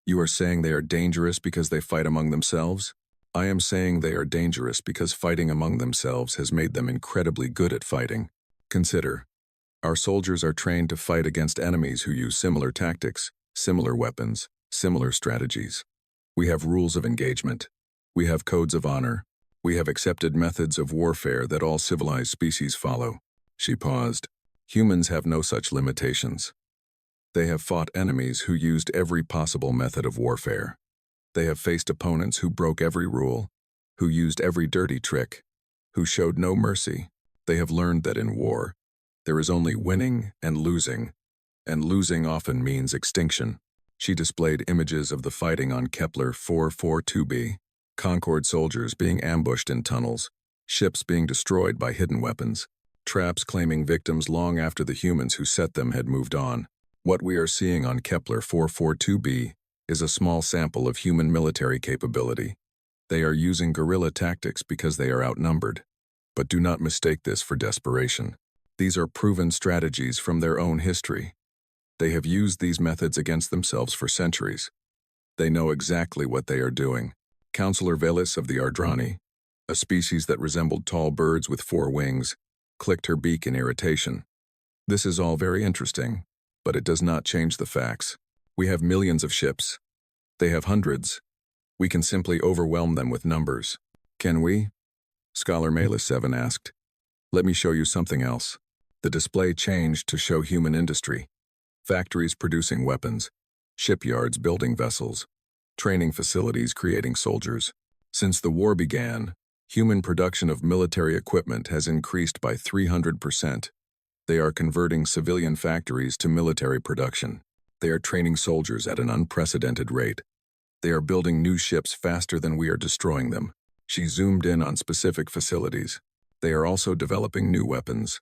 You are saying they are dangerous because they fight among themselves? I am saying they are dangerous because fighting among themselves has made them incredibly good at fighting. Consider, our soldiers are trained to fight against enemies who use similar tactics, similar weapons, similar strategies. We have rules of engagement. We have codes of honor. We have accepted methods of warfare that all civilized species follow. She paused. Humans have no such limitations. They have fought enemies who used every possible method of warfare. They have faced opponents who broke every rule, who used every dirty trick, who showed no mercy. They have learned that in war, there is only winning and losing often means extinction. She displayed images of the fighting on Kepler 442b, Concorde soldiers being ambushed in tunnels, ships being destroyed by hidden weapons, traps claiming victims long after the humans who set them had moved on. What we are seeing on Kepler 442b is a small sample of human military capability. They are using guerrilla tactics because they are outnumbered. But do not mistake this for desperation. These are proven strategies from their own history. They have used these methods against themselves for centuries. They know exactly what they are doing. Counselor Velis of the Ardrani, a species that resembled tall birds with 4 wings, clicked her beak in irritation. This is all very interesting, but it does not change the facts. We have millions of ships. They have hundreds. We can simply overwhelm them with numbers. Can we? Scholar Malus 7 asked. Let me show you something else. The display changed to show human industry. Factories producing weapons, shipyards building vessels, training facilities creating soldiers. Since the war began, human production of military equipment has increased by 300%. They are converting civilian factories to military production. They are training soldiers at an unprecedented rate. They are building new ships faster than we are destroying them. She zoomed in on specific facilities. They are also developing new weapons.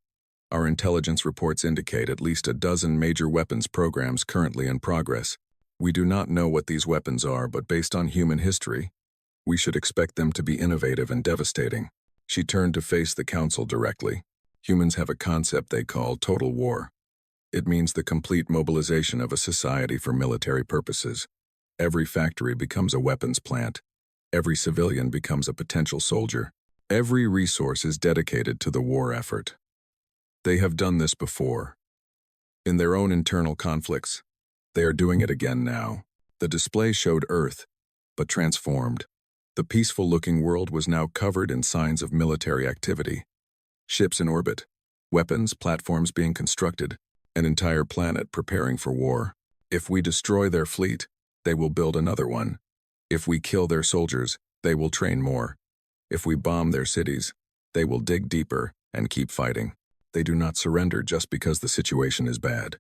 Our intelligence reports indicate at least a dozen major weapons programs currently in progress. We do not know what these weapons are, but based on human history, we should expect them to be innovative and devastating. She turned to face the council directly. Humans have a concept they call total war. It means the complete mobilization of a society for military purposes. Every factory becomes a weapons plant. Every civilian becomes a potential soldier. Every resource is dedicated to the war effort. They have done this before. In their own internal conflicts, they are doing it again now. The display showed Earth, but transformed. The peaceful-looking world was now covered in signs of military activity. Ships in orbit, weapons, platforms being constructed, an entire planet preparing for war. If we destroy their fleet, they will build another one. If we kill their soldiers, they will train more. If we bomb their cities, they will dig deeper and keep fighting. They do not surrender just because the situation is bad.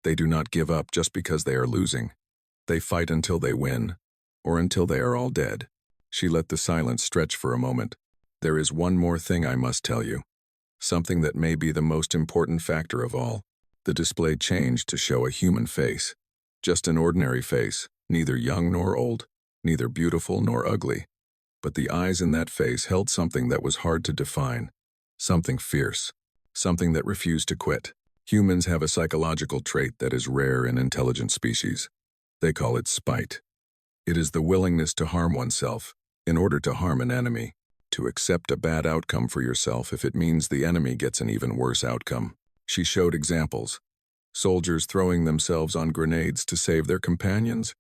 They do not give up just because they are losing. They fight until they win, or until they are all dead. She let the silence stretch for a moment. There is one more thing I must tell you. Something that may be the most important factor of all. The display changed to show a human face. Just an ordinary face, neither young nor old, neither beautiful nor ugly. But the eyes in that face held something that was hard to define. Something fierce. Something that refused to quit. Humans have a psychological trait that is rare in intelligent species. They call it spite. It is the willingness to harm oneself in order to harm an enemy, to accept a bad outcome for yourself if it means the enemy gets an even worse outcome. She showed examples. Soldiers throwing themselves on grenades to save their companions,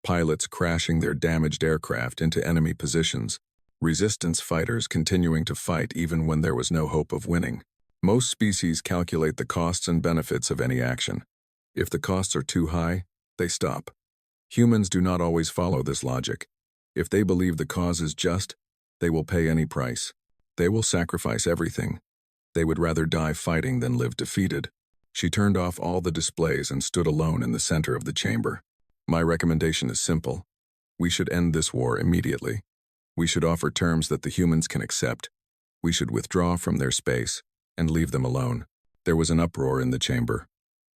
pilots crashing their damaged aircraft into enemy positions, resistance fighters continuing to fight even when there was no hope of winning. Most species calculate the costs and benefits of any action. If the costs are too high, they stop. Humans do not always follow this logic. If they believe the cause is just, they will pay any price. They will sacrifice everything. They would rather die fighting than live defeated. She turned off all the displays and stood alone in the center of the chamber. My recommendation is simple. We should end this war immediately. We should offer terms that the humans can accept. We should withdraw from their space and leave them alone. There was an uproar in the chamber.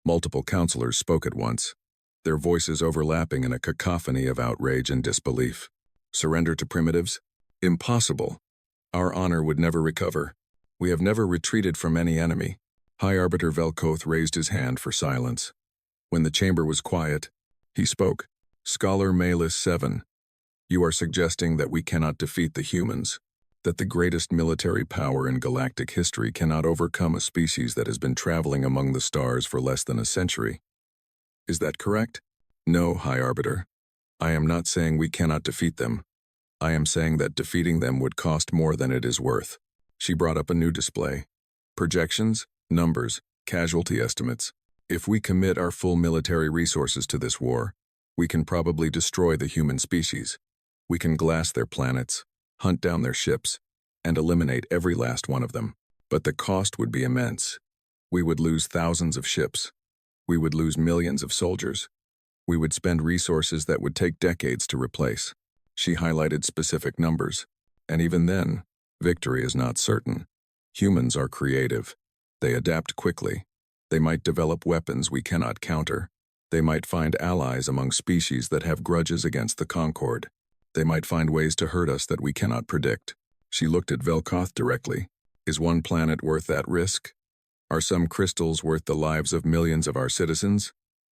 Multiple counselors spoke at once, their voices overlapping in a cacophony of outrage and disbelief. Surrender to primitives? Impossible. Our honor would never recover. We have never retreated from any enemy. High Arbiter Velkoth raised his hand for silence. When the chamber was quiet, he spoke. Scholar Malus 7, you are suggesting that we cannot defeat the humans, that the greatest military power in galactic history cannot overcome a species that has been traveling among the stars for less than a century. Is that correct? No, High Arbiter. I am not saying we cannot defeat them. I am saying that defeating them would cost more than it is worth. She brought up a new display. Projections, numbers, casualty estimates. If we commit our full military resources to this war, we can probably destroy the human species. We can glass their planets, hunt down their ships, and eliminate every last one of them. But the cost would be immense. We would lose thousands of ships. We would lose millions of soldiers. We would spend resources that would take decades to replace. She highlighted specific numbers. And even then, victory is not certain. Humans are creative. They adapt quickly. They might develop weapons we cannot counter. They might find allies among species that have grudges against the Concord. They might find ways to hurt us that we cannot predict. She looked at Velkoth directly. Is one planet worth that risk? Are some crystals worth the lives of millions of our citizens?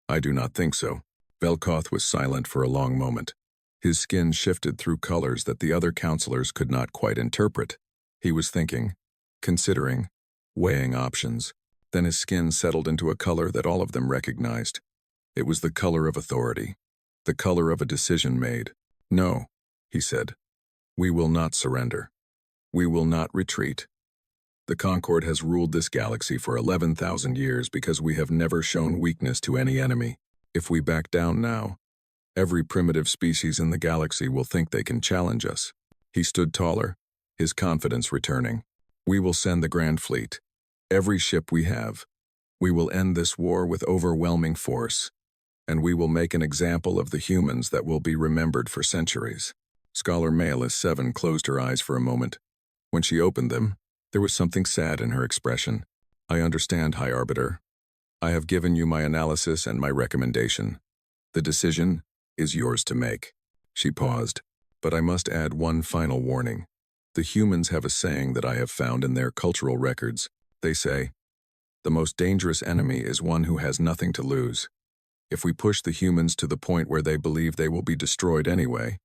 I do not think so. Velkoth was silent for a long moment. His skin shifted through colors that the other counselors could not quite interpret. He was thinking, considering, weighing options. Then his skin settled into a color that all of them recognized. It was the color of authority, the color of a decision made. No, he said. We will not surrender. We will not retreat. The Concord has ruled this galaxy for 11,000 years because we have never shown weakness to any enemy. If we back down now, every primitive species in the galaxy will think they can challenge us. He stood taller, his confidence returning. We will send the Grand Fleet. Every ship we have. We will end this war with overwhelming force. And we will make an example of the humans that will be remembered for centuries. Scholar Malus 7 closed her eyes for a moment. When she opened them, there was something sad in her expression. I understand, High Arbiter. I have given you my analysis and my recommendation. The decision is yours to make. She paused. But I must add one final warning. The humans have a saying that I have found in their cultural records. They say, the most dangerous enemy is one who has nothing to lose. If we push the humans to the point where they believe they will be destroyed anyway,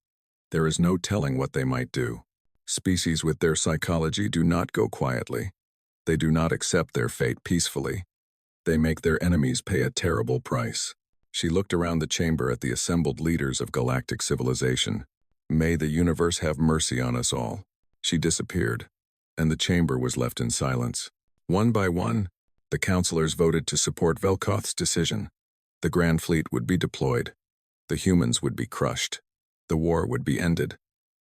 there is no telling what they might do. Species with their psychology do not go quietly. They do not accept their fate peacefully. They make their enemies pay a terrible price. She looked around the chamber at the assembled leaders of galactic civilization. May the universe have mercy on us all. She disappeared, and the chamber was left in silence. One by one, the counselors voted to support Velkoth's decision. The Grand Fleet would be deployed. The humans would be crushed. The war would be ended,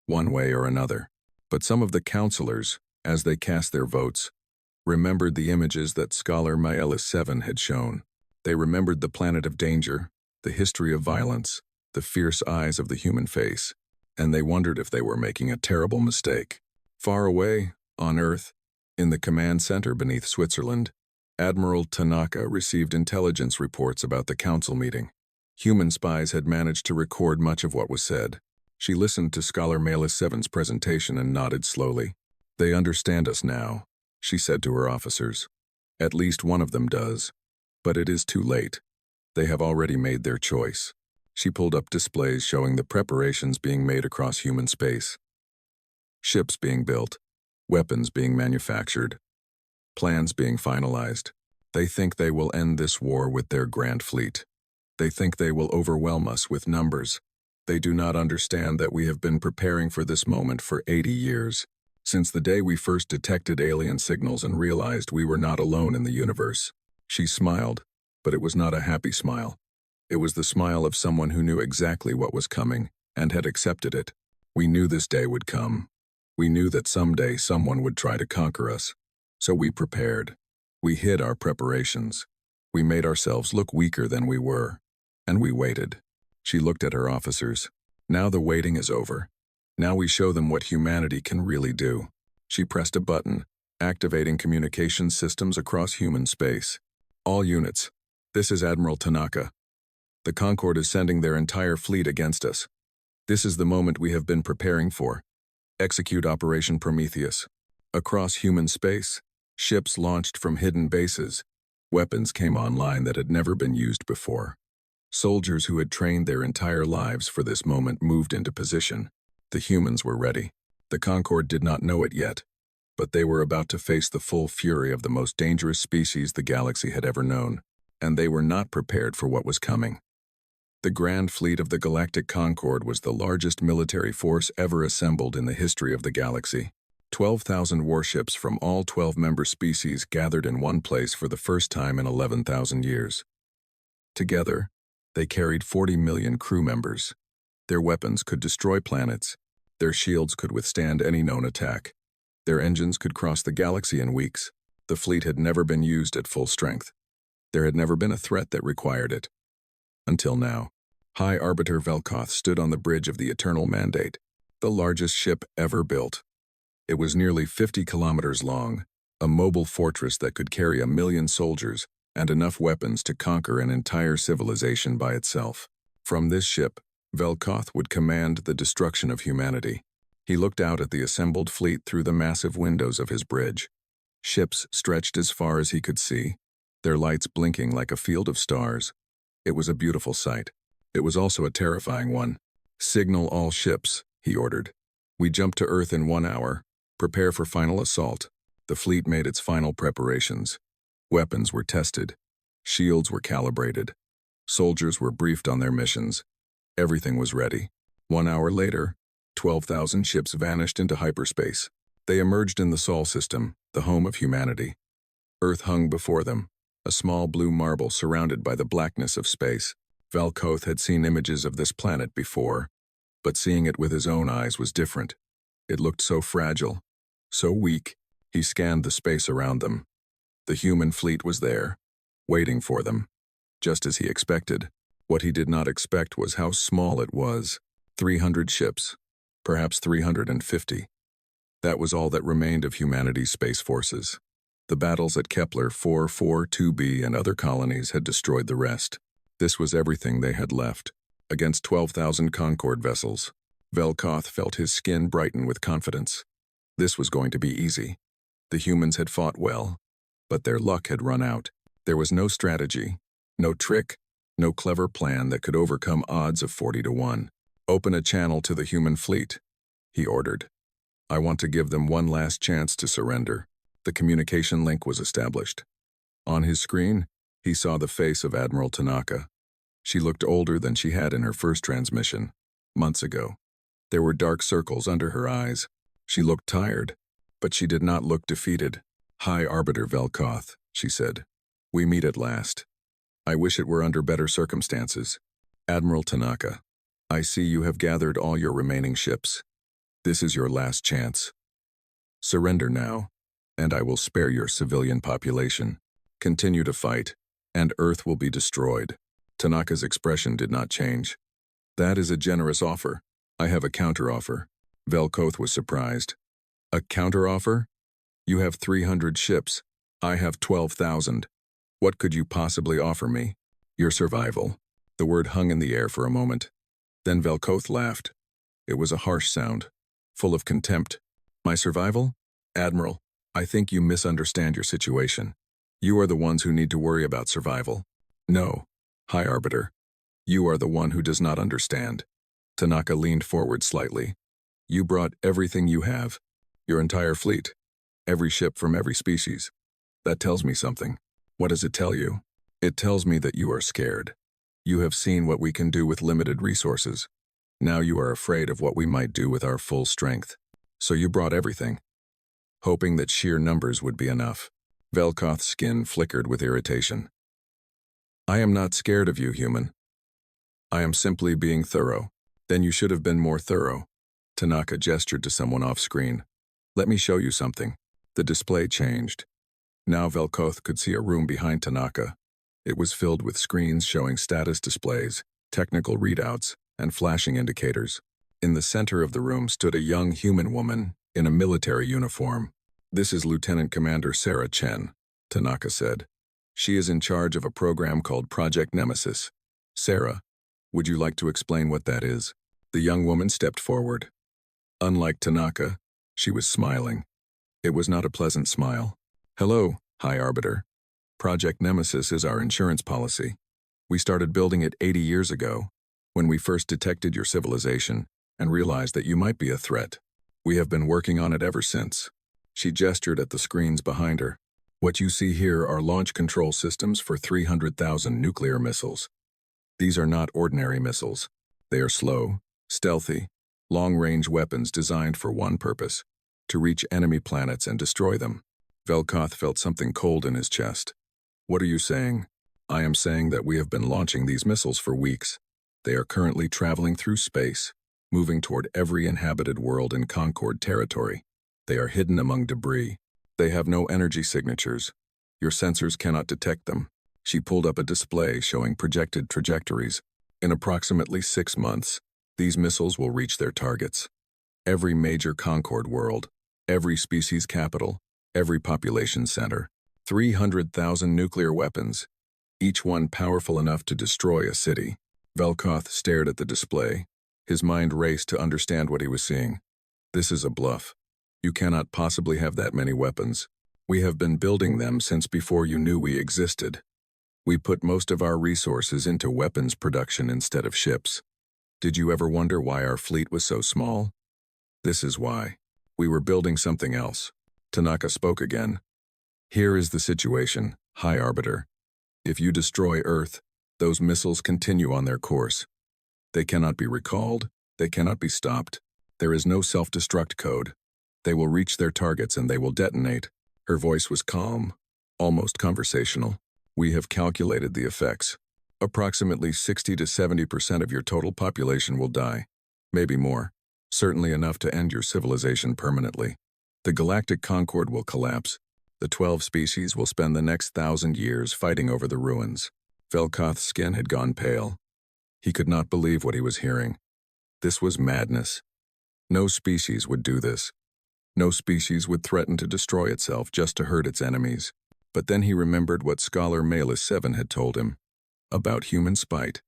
one way or another. But some of the counselors, as they cast their votes, remembered the images that Scholar Malus 7 had shown. They remembered the planet of danger, the history of violence, the fierce eyes of the human face. and they wondered if they were making a terrible mistake. Far away, on Earth, in the command center beneath Switzerland, Admiral Tanaka received intelligence reports about the council meeting. Human spies had managed to record much of what was said. She listened to Scholar Malus 7's presentation and nodded slowly. "They understand us now," she said to her officers. "At least one of them does. But it is too late. They have already made their choice." She pulled up displays showing the preparations being made across human space. Ships being built, weapons being manufactured, plans being finalized. They think they will end this war with their grand fleet. They think they will overwhelm us with numbers. They do not understand that we have been preparing for this moment for 80 years, since the day we first detected alien signals and realized we were not alone in the universe. She smiled, but it was not a happy smile. It was the smile of someone who knew exactly what was coming and had accepted it. We knew this day would come. We knew that someday someone would try to conquer us. So we prepared. We hid our preparations. We made ourselves look weaker than we were. And we waited. She looked at her officers. Now the waiting is over. Now we show them what humanity can really do. She pressed a button, activating communication systems across human space. "All units, this is Admiral Tanaka. The Concorde is sending their entire fleet against us. This is the moment we have been preparing for. Execute Operation Prometheus." Across human space, ships launched from hidden bases. Weapons came online that had never been used before. Soldiers who had trained their entire lives for this moment moved into position. The humans were ready. The Concorde did not know it yet, but they were about to face the full fury of the most dangerous species the galaxy had ever known, and they were not prepared for what was coming. The Grand Fleet of the Galactic Concorde was the largest military force ever assembled in the history of the galaxy. 12,000 warships from all 12 member species gathered in one place for the first time in 11,000 years. Together, they carried 40 million crew members. Their weapons could destroy planets. Their shields could withstand any known attack. Their engines could cross the galaxy in weeks. The fleet had never been used at full strength. There had never been a threat that required it. Until now. High Arbiter Velkoth stood on the bridge of the Eternal Mandate, the largest ship ever built. It was nearly 50 kilometers long, a mobile fortress that could carry 1 million soldiers and enough weapons to conquer an entire civilization by itself. From this ship, Velkoth would command the destruction of humanity. He looked out at the assembled fleet through the massive windows of his bridge. Ships stretched as far as he could see, their lights blinking like a field of stars. It was a beautiful sight. It was also a terrifying one. "Signal all ships," he ordered. "We jump to Earth in 1 hour. Prepare for final assault." The fleet made its final preparations. Weapons were tested. Shields were calibrated. Soldiers were briefed on their missions. Everything was ready. 1 hour later, 12,000 ships vanished into hyperspace. They emerged in the Sol system, the home of humanity. Earth hung before them, a small blue marble surrounded by the blackness of space. Velkoth had seen images of this planet before, but seeing it with his own eyes was different. It looked so fragile, so weak. He scanned the space around them. The human fleet was there, waiting for them, just as he expected. What he did not expect was how small it was. 300 ships, perhaps 350. That was all that remained of humanity's space forces. The battles at Kepler 442b and other colonies had destroyed the rest. This was everything they had left. Against 12,000 Concorde vessels, Velkoth felt his skin brighten with confidence. This was going to be easy. The humans had fought well, but their luck had run out. There was no strategy, no trick, no clever plan that could overcome odds of 40 to 1. "Open a channel to the human fleet," he ordered. "I want to give them one last chance to surrender." The communication link was established. On his screen, he saw the face of Admiral Tanaka. She looked older than she had in her first transmission, months ago. There were dark circles under her eyes. She looked tired, but she did not look defeated. "High Arbiter Velkoth," she said. "We meet at last. I wish it were under better circumstances. Admiral Tanaka, I see you have gathered all your remaining ships. This is your last chance. Surrender now, and I will spare your civilian population. Continue to fight, and Earth will be destroyed." Tanaka's expression did not change. "That is a generous offer. I have a counteroffer. Velkoth was surprised. A counteroffer? You have 300 ships. I have 12,000. What could you possibly offer me? Your survival. The word hung in the air for a moment. Then Velkoth laughed. It was a harsh sound, full of contempt. My survival? Admiral, I think you misunderstand your situation. You are the ones who need to worry about survival. No, High Arbiter. You are the one who does not understand. Tanaka leaned forward slightly. You brought everything you have. Your entire fleet. Every ship from every species. That tells me something. What does it tell you? It tells me that you are scared. You have seen what we can do with limited resources. Now you are afraid of what we might do with our full strength. So you brought everything, hoping that sheer numbers would be enough. Velkoth's skin flickered with irritation. I am not scared of you, human. I am simply being thorough. Then you should have been more thorough. Tanaka gestured to someone off-screen. Let me show you something. The display changed. Now Velkoth could see a room behind Tanaka. It was filled with screens showing status displays, technical readouts, and flashing indicators. In the center of the room stood a young human woman in a military uniform. This is Lieutenant Commander Sarah Chen, Tanaka said. She is in charge of a program called Project Nemesis. Sarah, would you like to explain what that is? The young woman stepped forward. Unlike Tanaka, she was smiling. It was not a pleasant smile. Hello, High Arbiter. Project Nemesis is our insurance policy. We started building it 80 years ago, when we first detected your civilization and realized that you might be a threat. We have been working on it ever since. She gestured at the screens behind her. What you see here are launch control systems for 300,000 nuclear missiles. These are not ordinary missiles. They are slow, stealthy, long-range weapons designed for one purpose, to reach enemy planets and destroy them. Velkoth felt something cold in his chest. What are you saying? I am saying that we have been launching these missiles for weeks. They are currently traveling through space, moving toward every inhabited world in Concord territory. They are hidden among debris. They have no energy signatures. Your sensors cannot detect them. She pulled up a display showing projected trajectories. In approximately 6 months, these missiles will reach their targets. Every major Concord world, every species capital, every population center, 300,000 nuclear weapons, each one powerful enough to destroy a city. Velkoth stared at the display. His mind raced to understand what he was seeing. This is a bluff. You cannot possibly have that many weapons. We have been building them since before you knew we existed. We put most of our resources into weapons production instead of ships. Did you ever wonder why our fleet was so small? This is why. We were building something else. Tanaka spoke again. Here is the situation, High Arbiter. If you destroy Earth, those missiles continue on their course. They cannot be recalled. They cannot be stopped. There is no self-destruct code. They will reach their targets and they will detonate. Her voice was calm, almost conversational. We have calculated the effects. Approximately 60 to 70% of your total population will die. Maybe more. Certainly enough to end your civilization permanently. The Galactic Concord will collapse. The 12 species will spend the next 1,000 years fighting over the ruins. Velkoth's skin had gone pale. He could not believe what he was hearing. This was madness. No species would do this. No species would threaten to destroy itself just to hurt its enemies. But then he remembered what Scholar Malus 7 had told him. About human spite.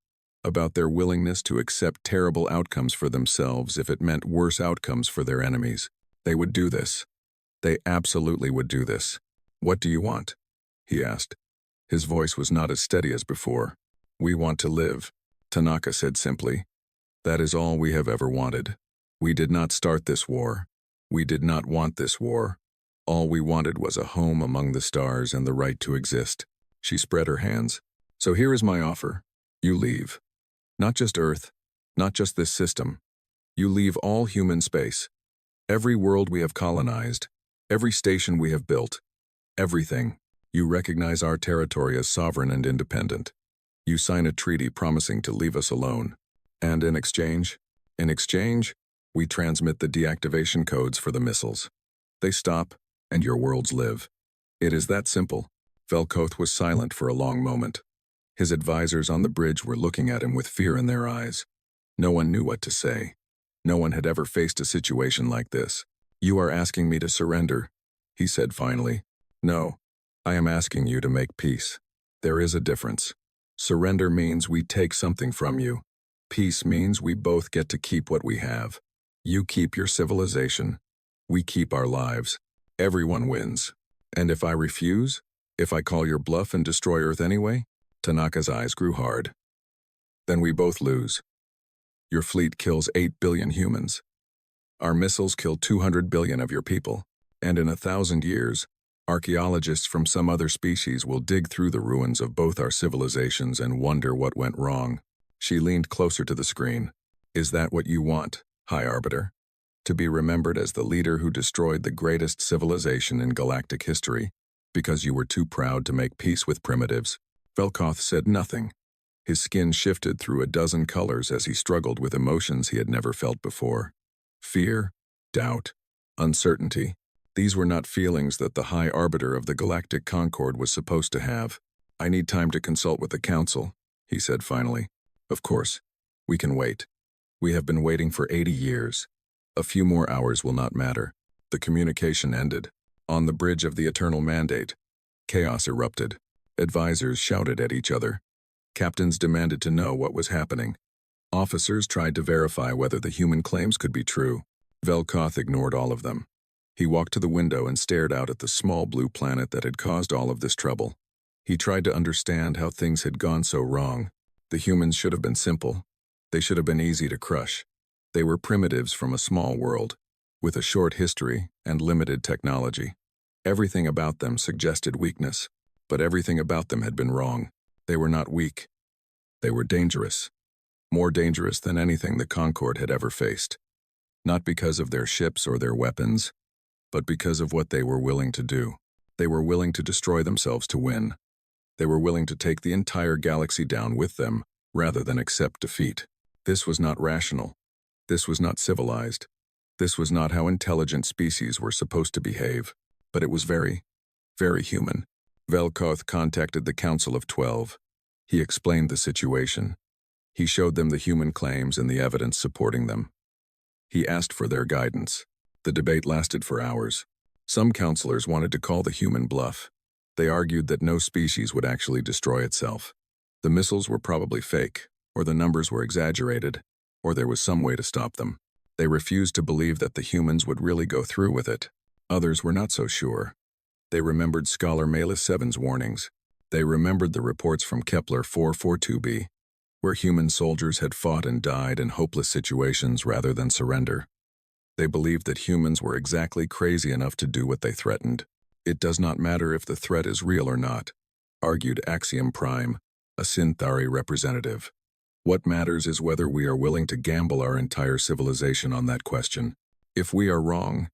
About their willingness to accept terrible outcomes for themselves if it meant worse outcomes for their enemies. They would do this. They absolutely would do this. What do you want? He asked. His voice was not as steady as before. We want to live, Tanaka said simply. That is all we have ever wanted. We did not start this war. We did not want this war. All we wanted was a home among the stars and the right to exist. She spread her hands. So here is my offer. You leave. Not just Earth, not just this system. You leave all human space. Every world we have colonized, every station we have built, everything. You recognize our territory as sovereign and independent. You sign a treaty promising to leave us alone. And in exchange, we transmit the deactivation codes for the missiles. They stop, and your worlds live. It is that simple. Velkoth was silent for a long moment. His advisors on the bridge were looking at him with fear in their eyes. No one knew what to say. No one had ever faced a situation like this. "You are asking me to surrender," he said finally. "No, I am asking you to make peace. There is a difference. Surrender means we take something from you. Peace means we both get to keep what we have. You keep your civilization. We keep our lives. Everyone wins. And if I refuse? If I call your bluff and destroy Earth anyway?" Tanaka's eyes grew hard. "Then we both lose. Your fleet kills 8 billion humans. Our missiles kill 200 billion of your people. And in 1,000 years, archaeologists from some other species will dig through the ruins of both our civilizations and wonder what went wrong." She leaned closer to the screen. "Is that what you want, High Arbiter? To be remembered as the leader who destroyed the greatest civilization in galactic history, because you were too proud to make peace with primitives?" Velkoth said nothing. His skin shifted through a dozen colors as he struggled with emotions he had never felt before. Fear, doubt, uncertainty. These were not feelings that the High Arbiter of the Galactic Concord was supposed to have. "I need time to consult with the Council," he said finally. "Of course. We can wait. We have been waiting for 80 years. A few more hours will not matter." The communication ended. On the bridge of the Eternal Mandate, chaos erupted. Advisors shouted at each other. Captains demanded to know what was happening. Officers tried to verify whether the human claims could be true. Velkoth ignored all of them. He walked to the window and stared out at the small blue planet that had caused all of this trouble. He tried to understand how things had gone so wrong. The humans should have been simple. They should have been easy to crush. They were primitives from a small world, with a short history and limited technology. Everything about them suggested weakness, but everything about them had been wrong. They were not weak. They were dangerous. More dangerous than anything the Concord had ever faced. Not because of their ships or their weapons, but because of what they were willing to do. They were willing to destroy themselves to win. They were willing to take the entire galaxy down with them, rather than accept defeat. This was not rational. This was not civilized. This was not how intelligent species were supposed to behave. But it was very, very human. Velkoth contacted the Council of 12. He explained the situation. He showed them the human claims and the evidence supporting them. He asked for their guidance. The debate lasted for hours. Some counselors wanted to call the human bluff. They argued that no species would actually destroy itself. The missiles were probably fake, or the numbers were exaggerated, or there was some way to stop them. They refused to believe that the humans would really go through with it. Others were not so sure. They remembered Scholar Malus 7's warnings. They remembered the reports from Kepler 442b, where human soldiers had fought and died in hopeless situations rather than surrender. They believed that humans were exactly crazy enough to do what they threatened. "It does not matter if the threat is real or not," argued Axiom Prime, a Synthari representative. "What matters is whether we are willing to gamble our entire civilization on that question. If we are wrong,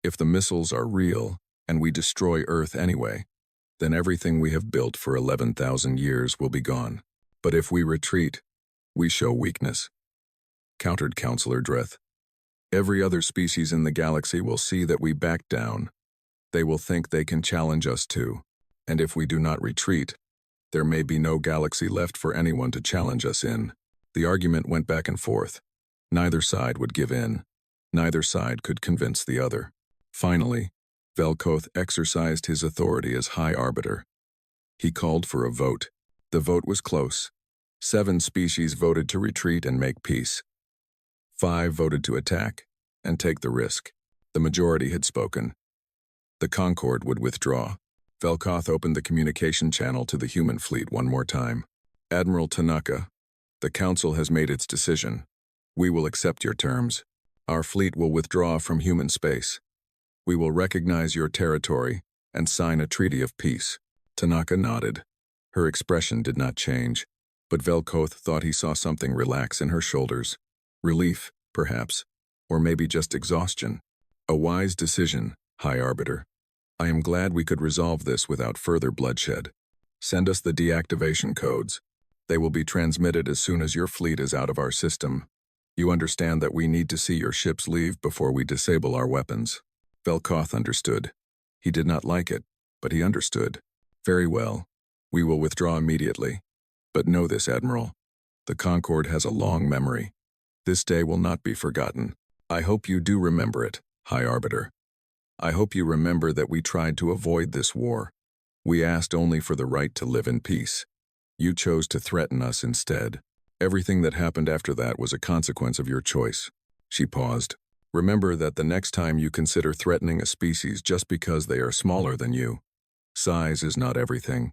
if the missiles are real, and we destroy Earth anyway, then everything we have built for 11,000 years will be gone. But if we retreat, we show weakness," countered Counselor Dreth. "Every other species in the galaxy will see that we back down. They will think they can challenge us too. And if we do not retreat, there may be no galaxy left for anyone to challenge us in." The argument went back and forth. Neither side would give in. Neither side could convince the other. Finally, Velkoth exercised his authority as High Arbiter. He called for a vote. The vote was close. 7 species voted to retreat and make peace. 5 voted to attack and take the risk. The majority had spoken. The Concord would withdraw. Velkoth opened the communication channel to the human fleet one more time. "Admiral Tanaka, the Council has made its decision. We will accept your terms. Our fleet will withdraw from human space. We will recognize your territory and sign a treaty of peace." Tanaka nodded. Her expression did not change, but Velkoth thought he saw something relax in her shoulders. Relief, perhaps, or maybe just exhaustion. "A wise decision, High Arbiter. I am glad we could resolve this without further bloodshed. Send us the deactivation codes. They will be transmitted as soon as your fleet is out of our system. You understand that we need to see your ships leave before we disable our weapons." Velkoth understood. He did not like it, but he understood. "Very well. We will withdraw immediately. But know this, Admiral. The Concord has a long memory. This day will not be forgotten. I hope you do remember it, High Arbiter. I hope you remember that we tried to avoid this war. We asked only for the right to live in peace. You chose to threaten us instead. Everything that happened after that was a consequence of your choice. She paused. Remember that the next time you consider threatening a species just because they are smaller than you, size is not everything.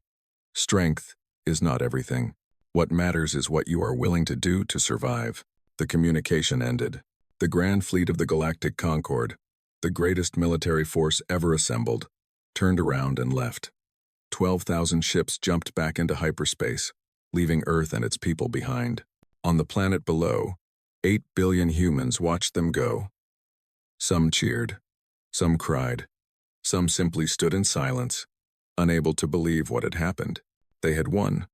Strength is not everything. What matters is what you are willing to do to survive. The communication ended. The Grand Fleet of the Galactic Concord, the greatest military force ever assembled, turned around and left. 12,000 ships jumped back into hyperspace, leaving Earth and its people behind. On the planet below, 8 billion humans watched them go. Some cheered, some cried, some simply stood in silence, unable to believe what had happened. They had won.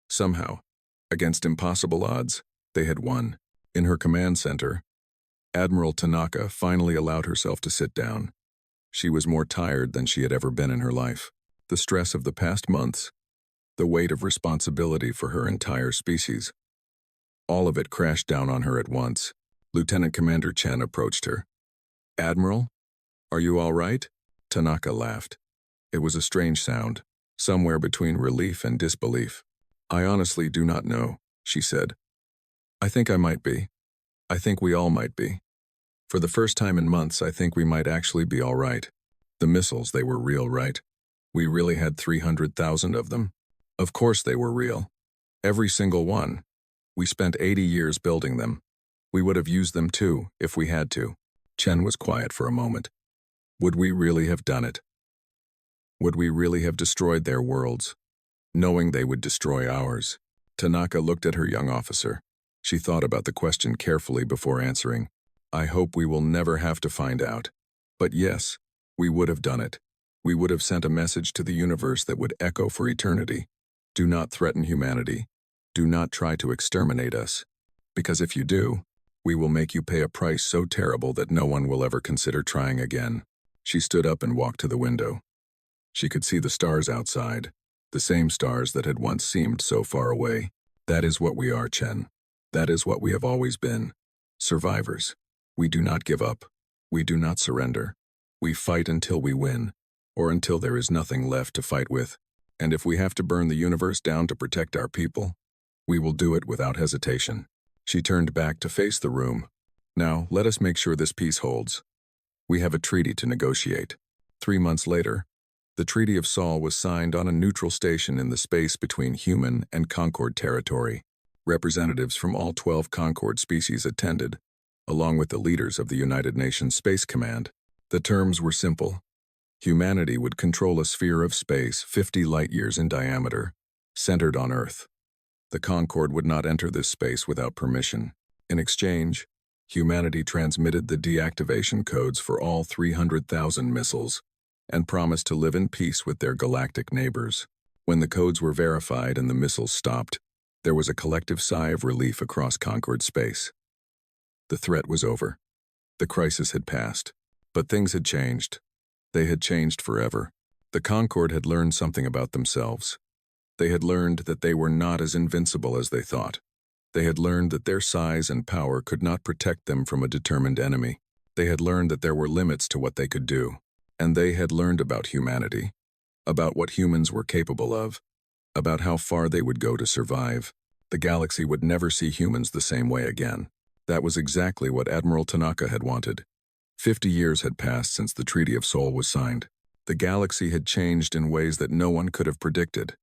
Somehow, against impossible odds, they had won. In her command center, Admiral Tanaka finally allowed herself to sit down. She was more tired than she had ever been in her life. The stress of the past months, the weight of responsibility for her entire species. All of it crashed down on her at once. Lieutenant Commander Chen approached her. "Admiral, are you all right?" Tanaka laughed. It was a strange sound, somewhere between relief and disbelief. "I honestly do not know," she said. "I think I might be. I think we all might be. For the first time in months, I think we might actually be all right. The missiles, they were real, right? We really had 300,000 of them. Of course they were real. Every single one. We spent 80 years building them. We would have used them too, if we had to." Chen was quiet for a moment. Would we really have done it? Would we really have destroyed their worlds, knowing they would destroy ours? Tanaka looked at her young officer. She thought about the question carefully before answering. "I hope we will never have to find out. But yes, we would have done it. We would have sent a message to the universe that would echo for eternity. Do not threaten humanity. Do not try to exterminate us. Because if you do, we will make you pay a price so terrible that no one will ever consider trying again." She stood up and walked to the window. She could see the stars outside, the same stars that had once seemed so far away. That is what we are, Chen. That is what we have always been. Survivors. We do not give up. We do not surrender. We fight until we win, or until there is nothing left to fight with. And if we have to burn the universe down to protect our people, we will do it without hesitation. She turned back to face the room. "Now, let us make sure this peace holds. We have a treaty to negotiate." 3 months later, the Treaty of Sol was signed on a neutral station in the space between human and Concord territory. Representatives from all 12 Concord species attended, along with the leaders of the United Nations Space Command. The terms were simple. Humanity would control a sphere of space 50 light-years in diameter, centered on Earth. The Concord would not enter this space without permission. In exchange, humanity transmitted the deactivation codes for all 300,000 missiles and promised to live in peace with their galactic neighbors. When the codes were verified and the missiles stopped, there was a collective sigh of relief across Concord space. The threat was over. The crisis had passed. But things had changed. They had changed forever. The Concord had learned something about themselves. They had learned that they were not as invincible as they thought. They had learned that their size and power could not protect them from a determined enemy. They had learned that there were limits to what they could do. And they had learned about humanity, about what humans were capable of, about how far they would go to survive. The galaxy would never see humans the same way again. That was exactly what Admiral Tanaka had wanted. 50 years had passed since the Treaty of Sol was signed. The galaxy had changed in ways that no one could have predicted.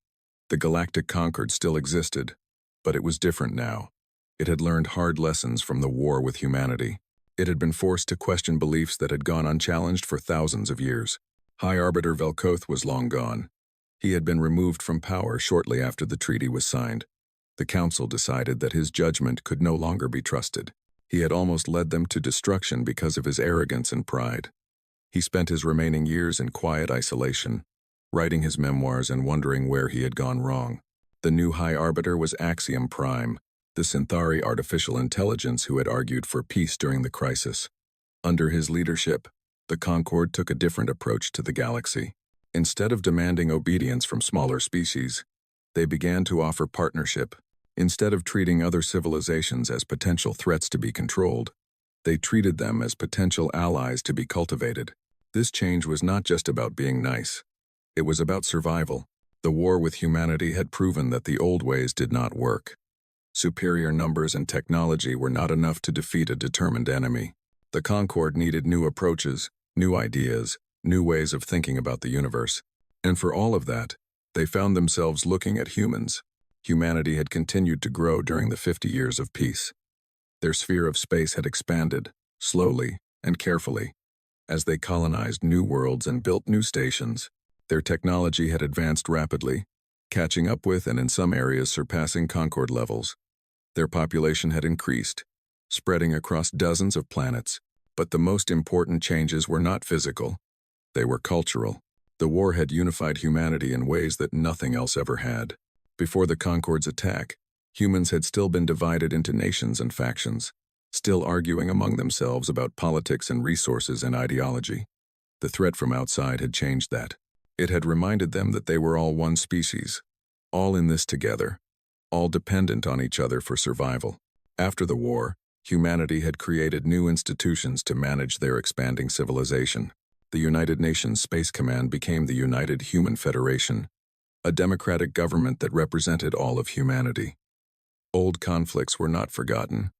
The Galactic Concord still existed, but it was different now. It had learned hard lessons from the war with humanity. It had been forced to question beliefs that had gone unchallenged for thousands of years. High Arbiter Velkoth was long gone. He had been removed from power shortly after the treaty was signed. The Council decided that his judgment could no longer be trusted. He had almost led them to destruction because of his arrogance and pride. He spent his remaining years in quiet isolation, writing his memoirs and wondering where he had gone wrong. The new High Arbiter was Axiom Prime, the Synthari artificial intelligence who had argued for peace during the crisis. Under his leadership, the Concord took a different approach to the galaxy. Instead of demanding obedience from smaller species, they began to offer partnership, Instead of treating other civilizations as potential threats to be controlled, they treated them as potential allies to be cultivated. This change was not just about being nice. It was about survival. The war with humanity had proven that the old ways did not work. Superior numbers and technology were not enough to defeat a determined enemy. The Concord needed new approaches, new ideas, new ways of thinking about the universe. And for all of that, they found themselves looking at humans. Humanity had continued to grow during the 50 years of peace. Their sphere of space had expanded, slowly and carefully. As they colonized new worlds and built new stations, their technology had advanced rapidly, catching up with and in some areas surpassing Concord levels. Their population had increased, spreading across dozens of planets, but the most important changes were not physical. They were cultural. The war had unified humanity in ways that nothing else ever had. Before the Concord's attack, humans had still been divided into nations and factions, still arguing among themselves about politics and resources and ideology. The threat from outside had changed that. It had reminded them that they were all one species, all in this together, all dependent on each other for survival. After the war, humanity had created new institutions to manage their expanding civilization. The United Nations Space Command became the United Human Federation, a democratic government that represented all of humanity. Old conflicts were not forgotten,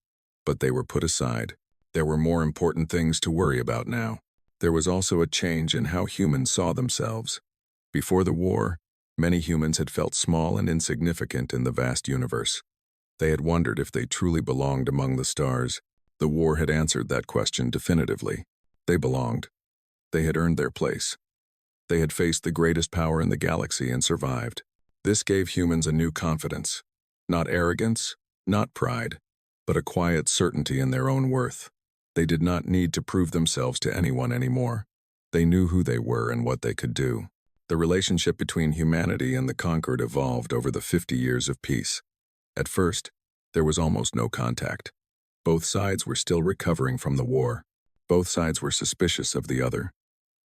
but they were put aside. There were more important things to worry about now. There was also a change in how humans saw themselves. Before the war, many humans had felt small and insignificant in the vast universe. They had wondered if they truly belonged among the stars. The war had answered that question definitively. They belonged. They had earned their place. They had faced the greatest power in the galaxy and survived. This gave humans a new confidence. Not arrogance, not pride, but a quiet certainty in their own worth. They did not need to prove themselves to anyone anymore. They knew who they were and what they could do. The relationship between humanity and the conquered evolved over the 50 years of peace. At first, there was almost no contact. Both sides were still recovering from the war. Both sides were suspicious of the other.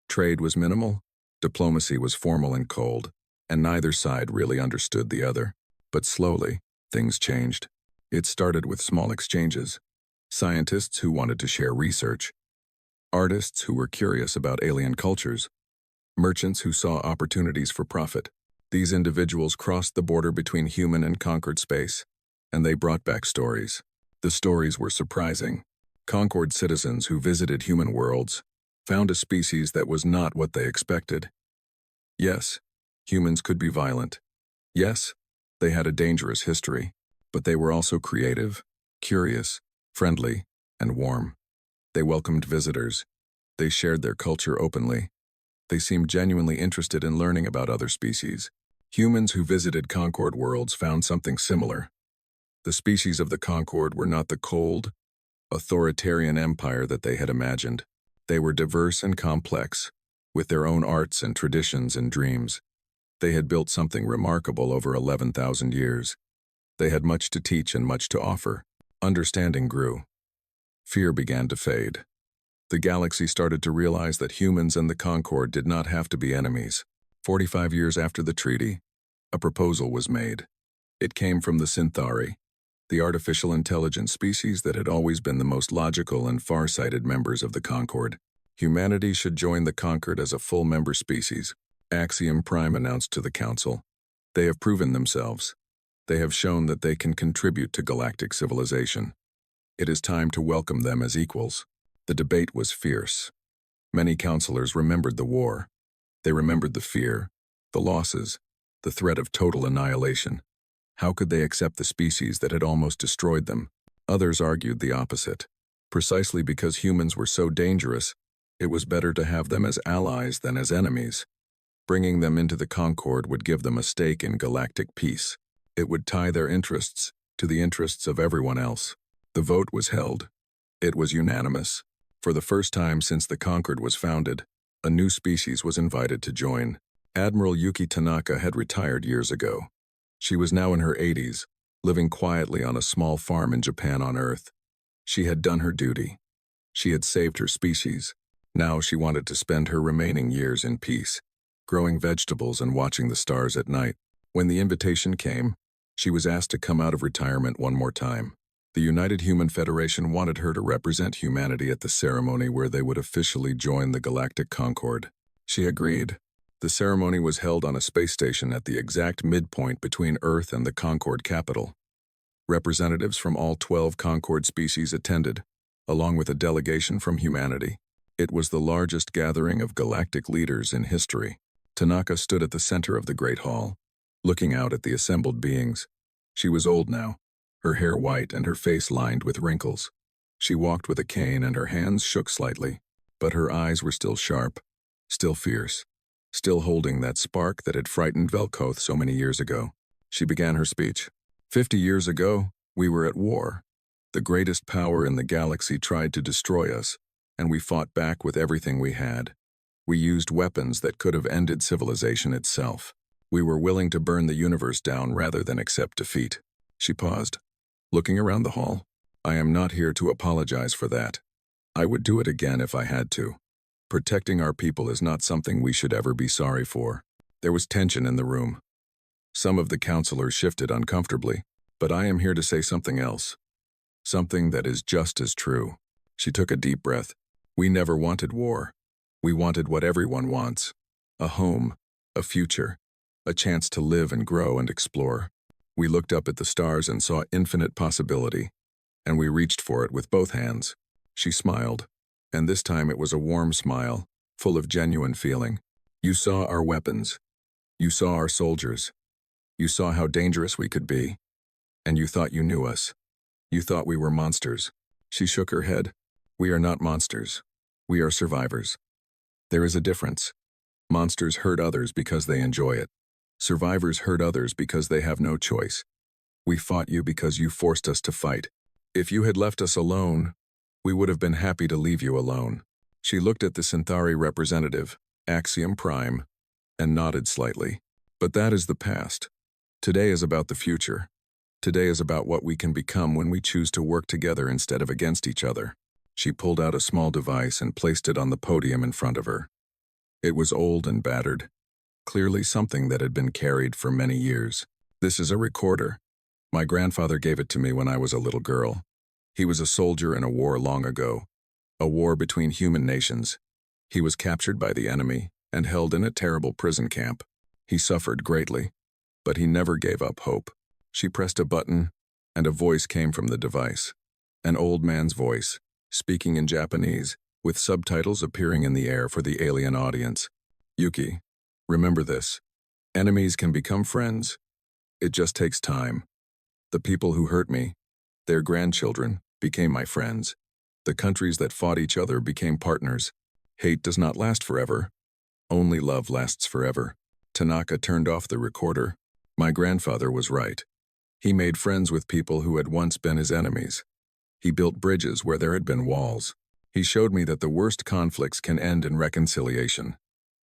Trade was minimal, diplomacy was formal and cold, and neither side really understood the other. But slowly, things changed. It started with small exchanges. Scientists who wanted to share research, artists who were curious about alien cultures, merchants who saw opportunities for profit. These individuals crossed the border between human and conquered space, and they brought back stories. The stories were surprising. Concord citizens who visited human worlds found a species that was not what they expected. Yes, humans could be violent. Yes, they had a dangerous history, but they were also creative, curious, friendly, and warm. They welcomed visitors. They shared their culture openly. They seemed genuinely interested in learning about other species. Humans who visited Concord worlds found something similar. The species of the Concord were not the cold, authoritarian empire that they had imagined. They were diverse and complex, with their own arts and traditions and dreams. They had built something remarkable over 11,000 years. They had much to teach and much to offer. Understanding grew. Fear began to fade. The galaxy started to realize that humans and the Concord did not have to be enemies. 45 years after the treaty, a proposal was made. It came from the Synthari, the artificial intelligence species that had always been the most logical and far-sighted members of the Concord. Humanity should join the Concord as a full member species, Axiom Prime announced to the Council. They have proven themselves. They have shown that they can contribute to galactic civilization. It is time to welcome them as equals. The debate was fierce. Many counselors remembered the war. They remembered the fear, the losses, the threat of total annihilation. How could they accept the species that had almost destroyed them? Others argued the opposite. Precisely because humans were so dangerous, it was better to have them as allies than as enemies. Bringing them into the Concord would give them a stake in galactic peace. It would tie their interests to the interests of everyone else. The vote was held. It was unanimous. For the first time since the Concord was founded, a new species was invited to join. Admiral Yuki Tanaka had retired years ago. She was now in her 80s, living quietly on a small farm in Japan on Earth. She had done her duty. She had saved her species. Now she wanted to spend her remaining years in peace, growing vegetables and watching the stars at night. When the invitation came, She was asked to come out of retirement one more time. The United Human Federation wanted her to represent humanity at the ceremony where they would officially join the Galactic Concord. She agreed. The ceremony was held on a space station at the exact midpoint between Earth and the Concord capital. Representatives from all 12 Concord species attended, along with a delegation from humanity. It was the largest gathering of galactic leaders in history. Tanaka stood at the center of the Great Hall, looking out at the assembled beings. She was old now, her hair white and her face lined with wrinkles. She walked with a cane and her hands shook slightly, but her eyes were still sharp, still fierce, still holding that spark that had frightened Velkoth so many years ago. She began her speech. 50 years ago, we were at war. The greatest power in the galaxy tried to destroy us, and we fought back with everything we had. We used weapons that could have ended civilization itself. We were willing to burn the universe down rather than accept defeat. She paused, looking around the hall. I am not here to apologize for that. I would do it again if I had to. Protecting our people is not something we should ever be sorry for. There was tension in the room. Some of the counselors shifted uncomfortably, but I am here to say something else. Something that is just as true. She took a deep breath. We never wanted war. We wanted what everyone wants. A home, a future, a chance to live and grow and explore. We looked up at the stars and saw infinite possibility, and we reached for it with both hands. She smiled, and this time it was a warm smile, full of genuine feeling. You saw our weapons. You saw our soldiers. You saw how dangerous we could be. And you thought you knew us. You thought we were monsters. She shook her head. We are not monsters. We are survivors. There is a difference. Monsters hurt others because they enjoy it. Survivors hurt others because they have no choice. We fought you because you forced us to fight. If you had left us alone, we would have been happy to leave you alone. She looked at the Centauri representative, Axiom Prime, and nodded slightly. But that is the past. Today is about the future. Today is about what we can become when we choose to work together instead of against each other. She pulled out a small device and placed it on the podium in front of her. It was old and battered, clearly something that had been carried for many years. This is a recorder. My grandfather gave it to me when I was a little girl. He was a soldier in a war long ago, a war between human nations. He was captured by the enemy and held in a terrible prison camp. He suffered greatly, but he never gave up hope. She pressed a button, and a voice came from the device. An old man's voice, speaking in Japanese, with subtitles appearing in the air for the alien audience. Yuki, remember this. Enemies can become friends. It just takes time. The people who hurt me, their grandchildren, became my friends. The countries that fought each other became partners. Hate does not last forever. Only love lasts forever. Tanaka turned off the recorder. My grandfather was right. He made friends with people who had once been his enemies. He built bridges where there had been walls. He showed me that the worst conflicts can end in reconciliation,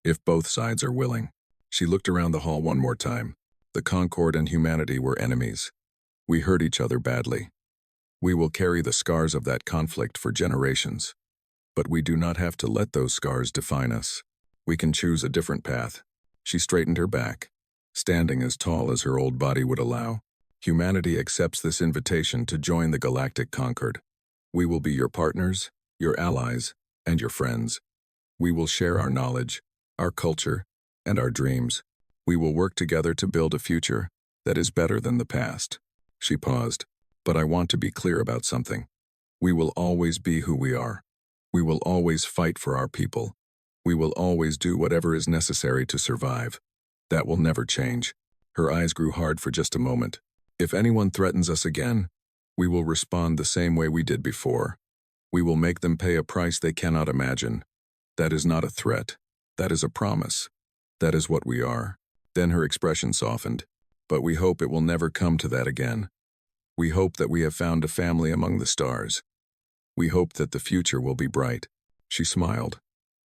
if both sides are willing. She looked around the hall one more time. The Concord and humanity were enemies. We hurt each other badly. We will carry the scars of that conflict for generations. But we do not have to let those scars define us. We can choose a different path. She straightened her back, standing as tall as her old body would allow. Humanity accepts this invitation to join the Galactic Concord. We will be your partners, your allies, and your friends. We will share our knowledge, our culture, and our dreams. We will work together to build a future that is better than the past. She paused, but I want to be clear about something. We will always be who we are. We will always fight for our people. We will always do whatever is necessary to survive. That will never change. Her eyes grew hard for just a moment. If anyone threatens us again, we will respond the same way we did before. We will make them pay a price they cannot imagine. That is not a threat. That is a promise. That is what we are. Then her expression softened. But we hope it will never come to that again. We hope that we have found a family among the stars. We hope that the future will be bright. She smiled,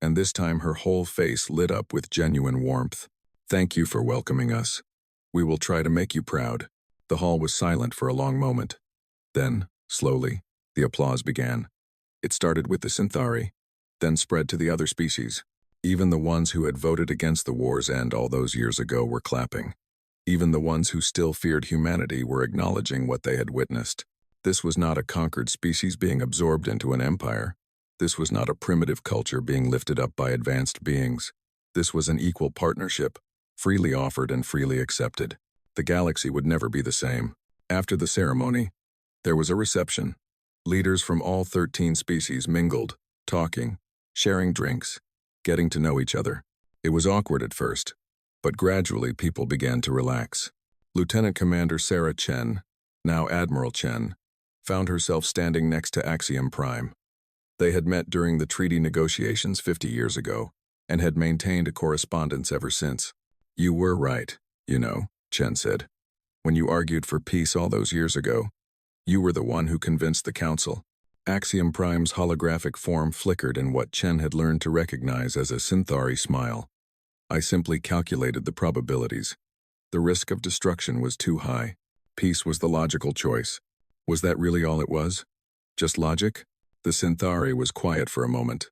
and this time her whole face lit up with genuine warmth. Thank you for welcoming us. We will try to make you proud. The hall was silent for a long moment. Then, slowly, the applause began. It started with the Centauri, then spread to the other species. Even the ones who had voted against the war's end all those years ago were clapping. Even the ones who still feared humanity were acknowledging what they had witnessed. This was not a conquered species being absorbed into an empire. This was not a primitive culture being lifted up by advanced beings. This was an equal partnership, freely offered and freely accepted. The galaxy would never be the same. After the ceremony, there was a reception. Leaders from all 13 species mingled, talking, sharing drinks, getting to know each other. It was awkward at first, but gradually people began to relax. Lieutenant Commander Sarah Chen, now Admiral Chen, found herself standing next to Axiom Prime. They had met during the treaty negotiations 50 years ago, and had maintained a correspondence ever since. "You were right, you know," Chen said. "When you argued for peace all those years ago, you were the one who convinced the Council." Axiom Prime's holographic form flickered in what Chen had learned to recognize as a Synthari smile. "I simply calculated the probabilities. The risk of destruction was too high. Peace was the logical choice." Was that really all it was? Just logic? The Synthari was quiet for a moment.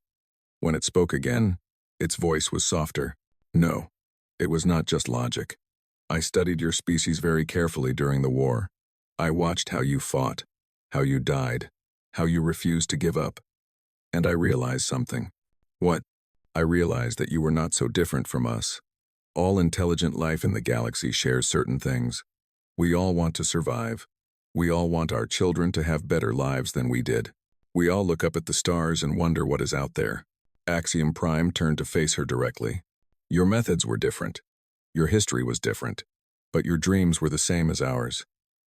When it spoke again, its voice was softer. "No, it was not just logic. I studied your species very carefully during the war. I watched how you fought, how you died, how you refused to give up. And I realized something." "What?" "I realized that you were not so different from us. All intelligent life in the galaxy shares certain things. We all want to survive. We all want our children to have better lives than we did. We all look up at the stars and wonder what is out there." Axiom Prime turned to face her directly. "Your methods were different. Your history was different. But your dreams were the same as ours.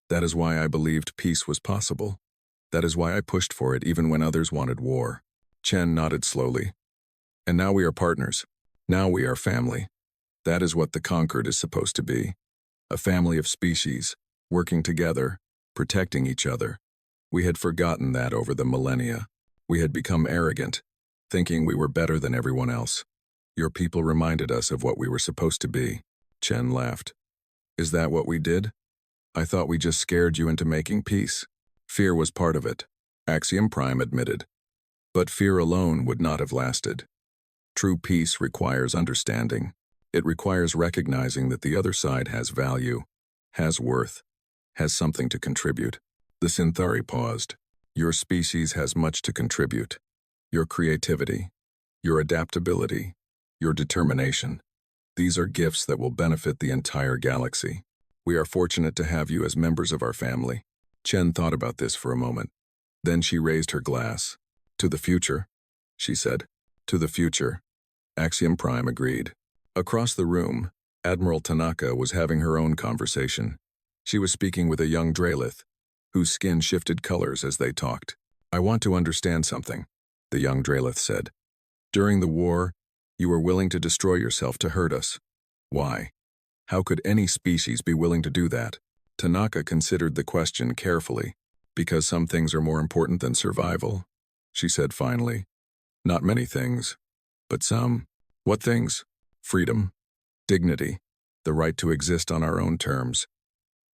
That is why I believed peace was possible. That is why I pushed for it even when others wanted war." Chen nodded slowly. "And now we are partners. Now we are family. That is what the conquered is supposed to be. A family of species, working together, protecting each other. We had forgotten that over the millennia. We had become arrogant, thinking we were better than everyone else. Your people reminded us of what we were supposed to be." Chen laughed. "Is that what we did? I thought we just scared you into making peace." "Fear was part of it," Axiom Prime admitted. "But fear alone would not have lasted. True peace requires understanding. It requires recognizing that the other side has value, has worth, has something to contribute." The Synthari paused. "Your species has much to contribute. Your creativity, your adaptability, your determination. These are gifts that will benefit the entire galaxy. We are fortunate to have you as members of our family." Chen thought about this for a moment. Then she raised her glass. "To the future," she said. "To the future," Axiom Prime agreed. Across the room, Admiral Tanaka was having her own conversation. She was speaking with a young Draelith, whose skin shifted colors as they talked. "I want to understand something," the young Draelith said. "During the war, you were willing to destroy yourself to hurt us. Why? How could any species be willing to do that?" Tanaka considered the question carefully. "Because some things are more important than survival," she said finally. "Not many things, but some." "What things?" "Freedom, dignity, the right to exist on our own terms.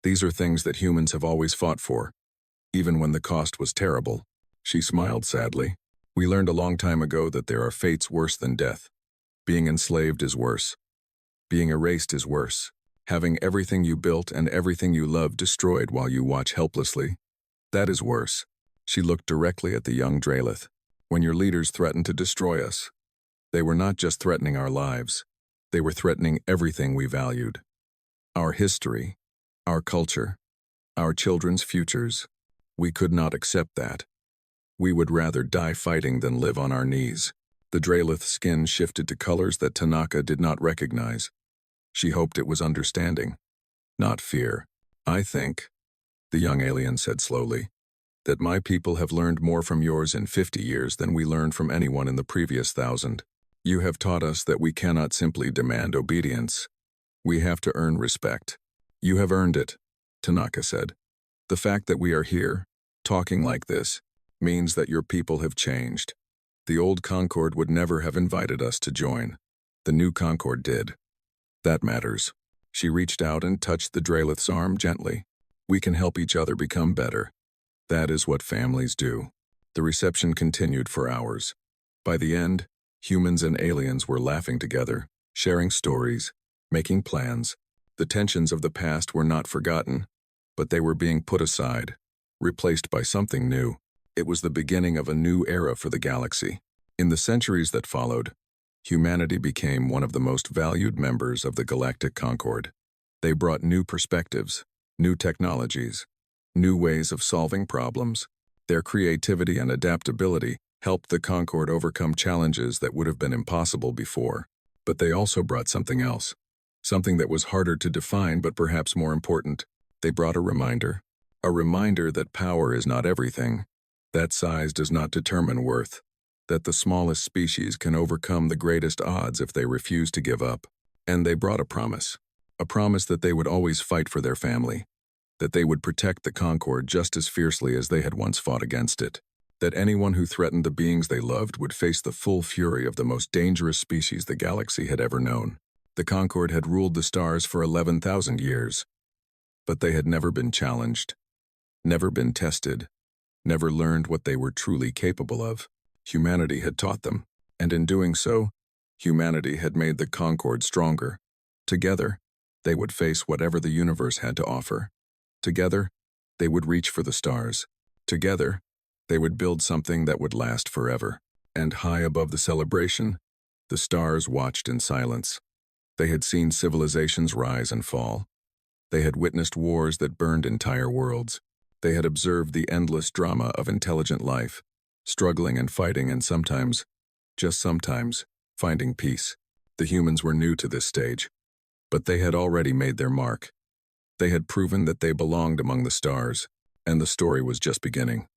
These are things that humans have always fought for, even when the cost was terrible." She smiled sadly. "We learned a long time ago that there are fates worse than death. Being enslaved is worse. Being erased is worse. Having everything you built and everything you love destroyed while you watch helplessly. That is worse." She looked directly at the young Draelith. "When your leaders threatened to destroy us, they were not just threatening our lives. They were threatening everything we valued. Our history, our culture, our children's futures. We could not accept that. We would rather die fighting than live on our knees." The Draelith's skin shifted to colors that Tanaka did not recognize. She hoped it was understanding, not fear. "I think," the young alien said slowly, "that my people have learned more from yours in 50 years than we learned from anyone in the previous 1,000. You have taught us that we cannot simply demand obedience. We have to earn respect." "You have earned it," Tanaka said. "The fact that we are here, talking like this, means that your people have changed. The old Concord would never have invited us to join. The new Concord did. That matters." She reached out and touched the Draelith's arm gently. "We can help each other become better. That is what families do." The reception continued for hours. By the end, humans and aliens were laughing together, sharing stories, making plans, The tensions of the past were not forgotten, but they were being put aside, replaced by something new. It was the beginning of a new era for the galaxy. In the centuries that followed, humanity became one of the most valued members of the Galactic Concord. They brought new perspectives, new technologies, new ways of solving problems. Their creativity and adaptability helped the Concord overcome challenges that would have been impossible before. But they also brought something else, something that was harder to define but perhaps more important. They brought a reminder that power is not everything, that size does not determine worth, that the smallest species can overcome the greatest odds if they refuse to give up. And they brought a promise that they would always fight for their family, that they would protect the Concord just as fiercely as they had once fought against it, that anyone who threatened the beings they loved would face the full fury of the most dangerous species the galaxy had ever known. The Concord had ruled the stars for 11,000 years, but they had never been challenged, never been tested, never learned what they were truly capable of. Humanity had taught them, and in doing so, humanity had made the Concord stronger. Together, they would face whatever the universe had to offer. Together, they would reach for the stars. Together, they would build something that would last forever. And high above the celebration, the stars watched in silence. They had seen civilizations rise and fall. They had witnessed wars that burned entire worlds. They had observed the endless drama of intelligent life, struggling and fighting and sometimes, just sometimes, finding peace. The humans were new to this stage, but they had already made their mark. They had proven that they belonged among the stars, and the story was just beginning.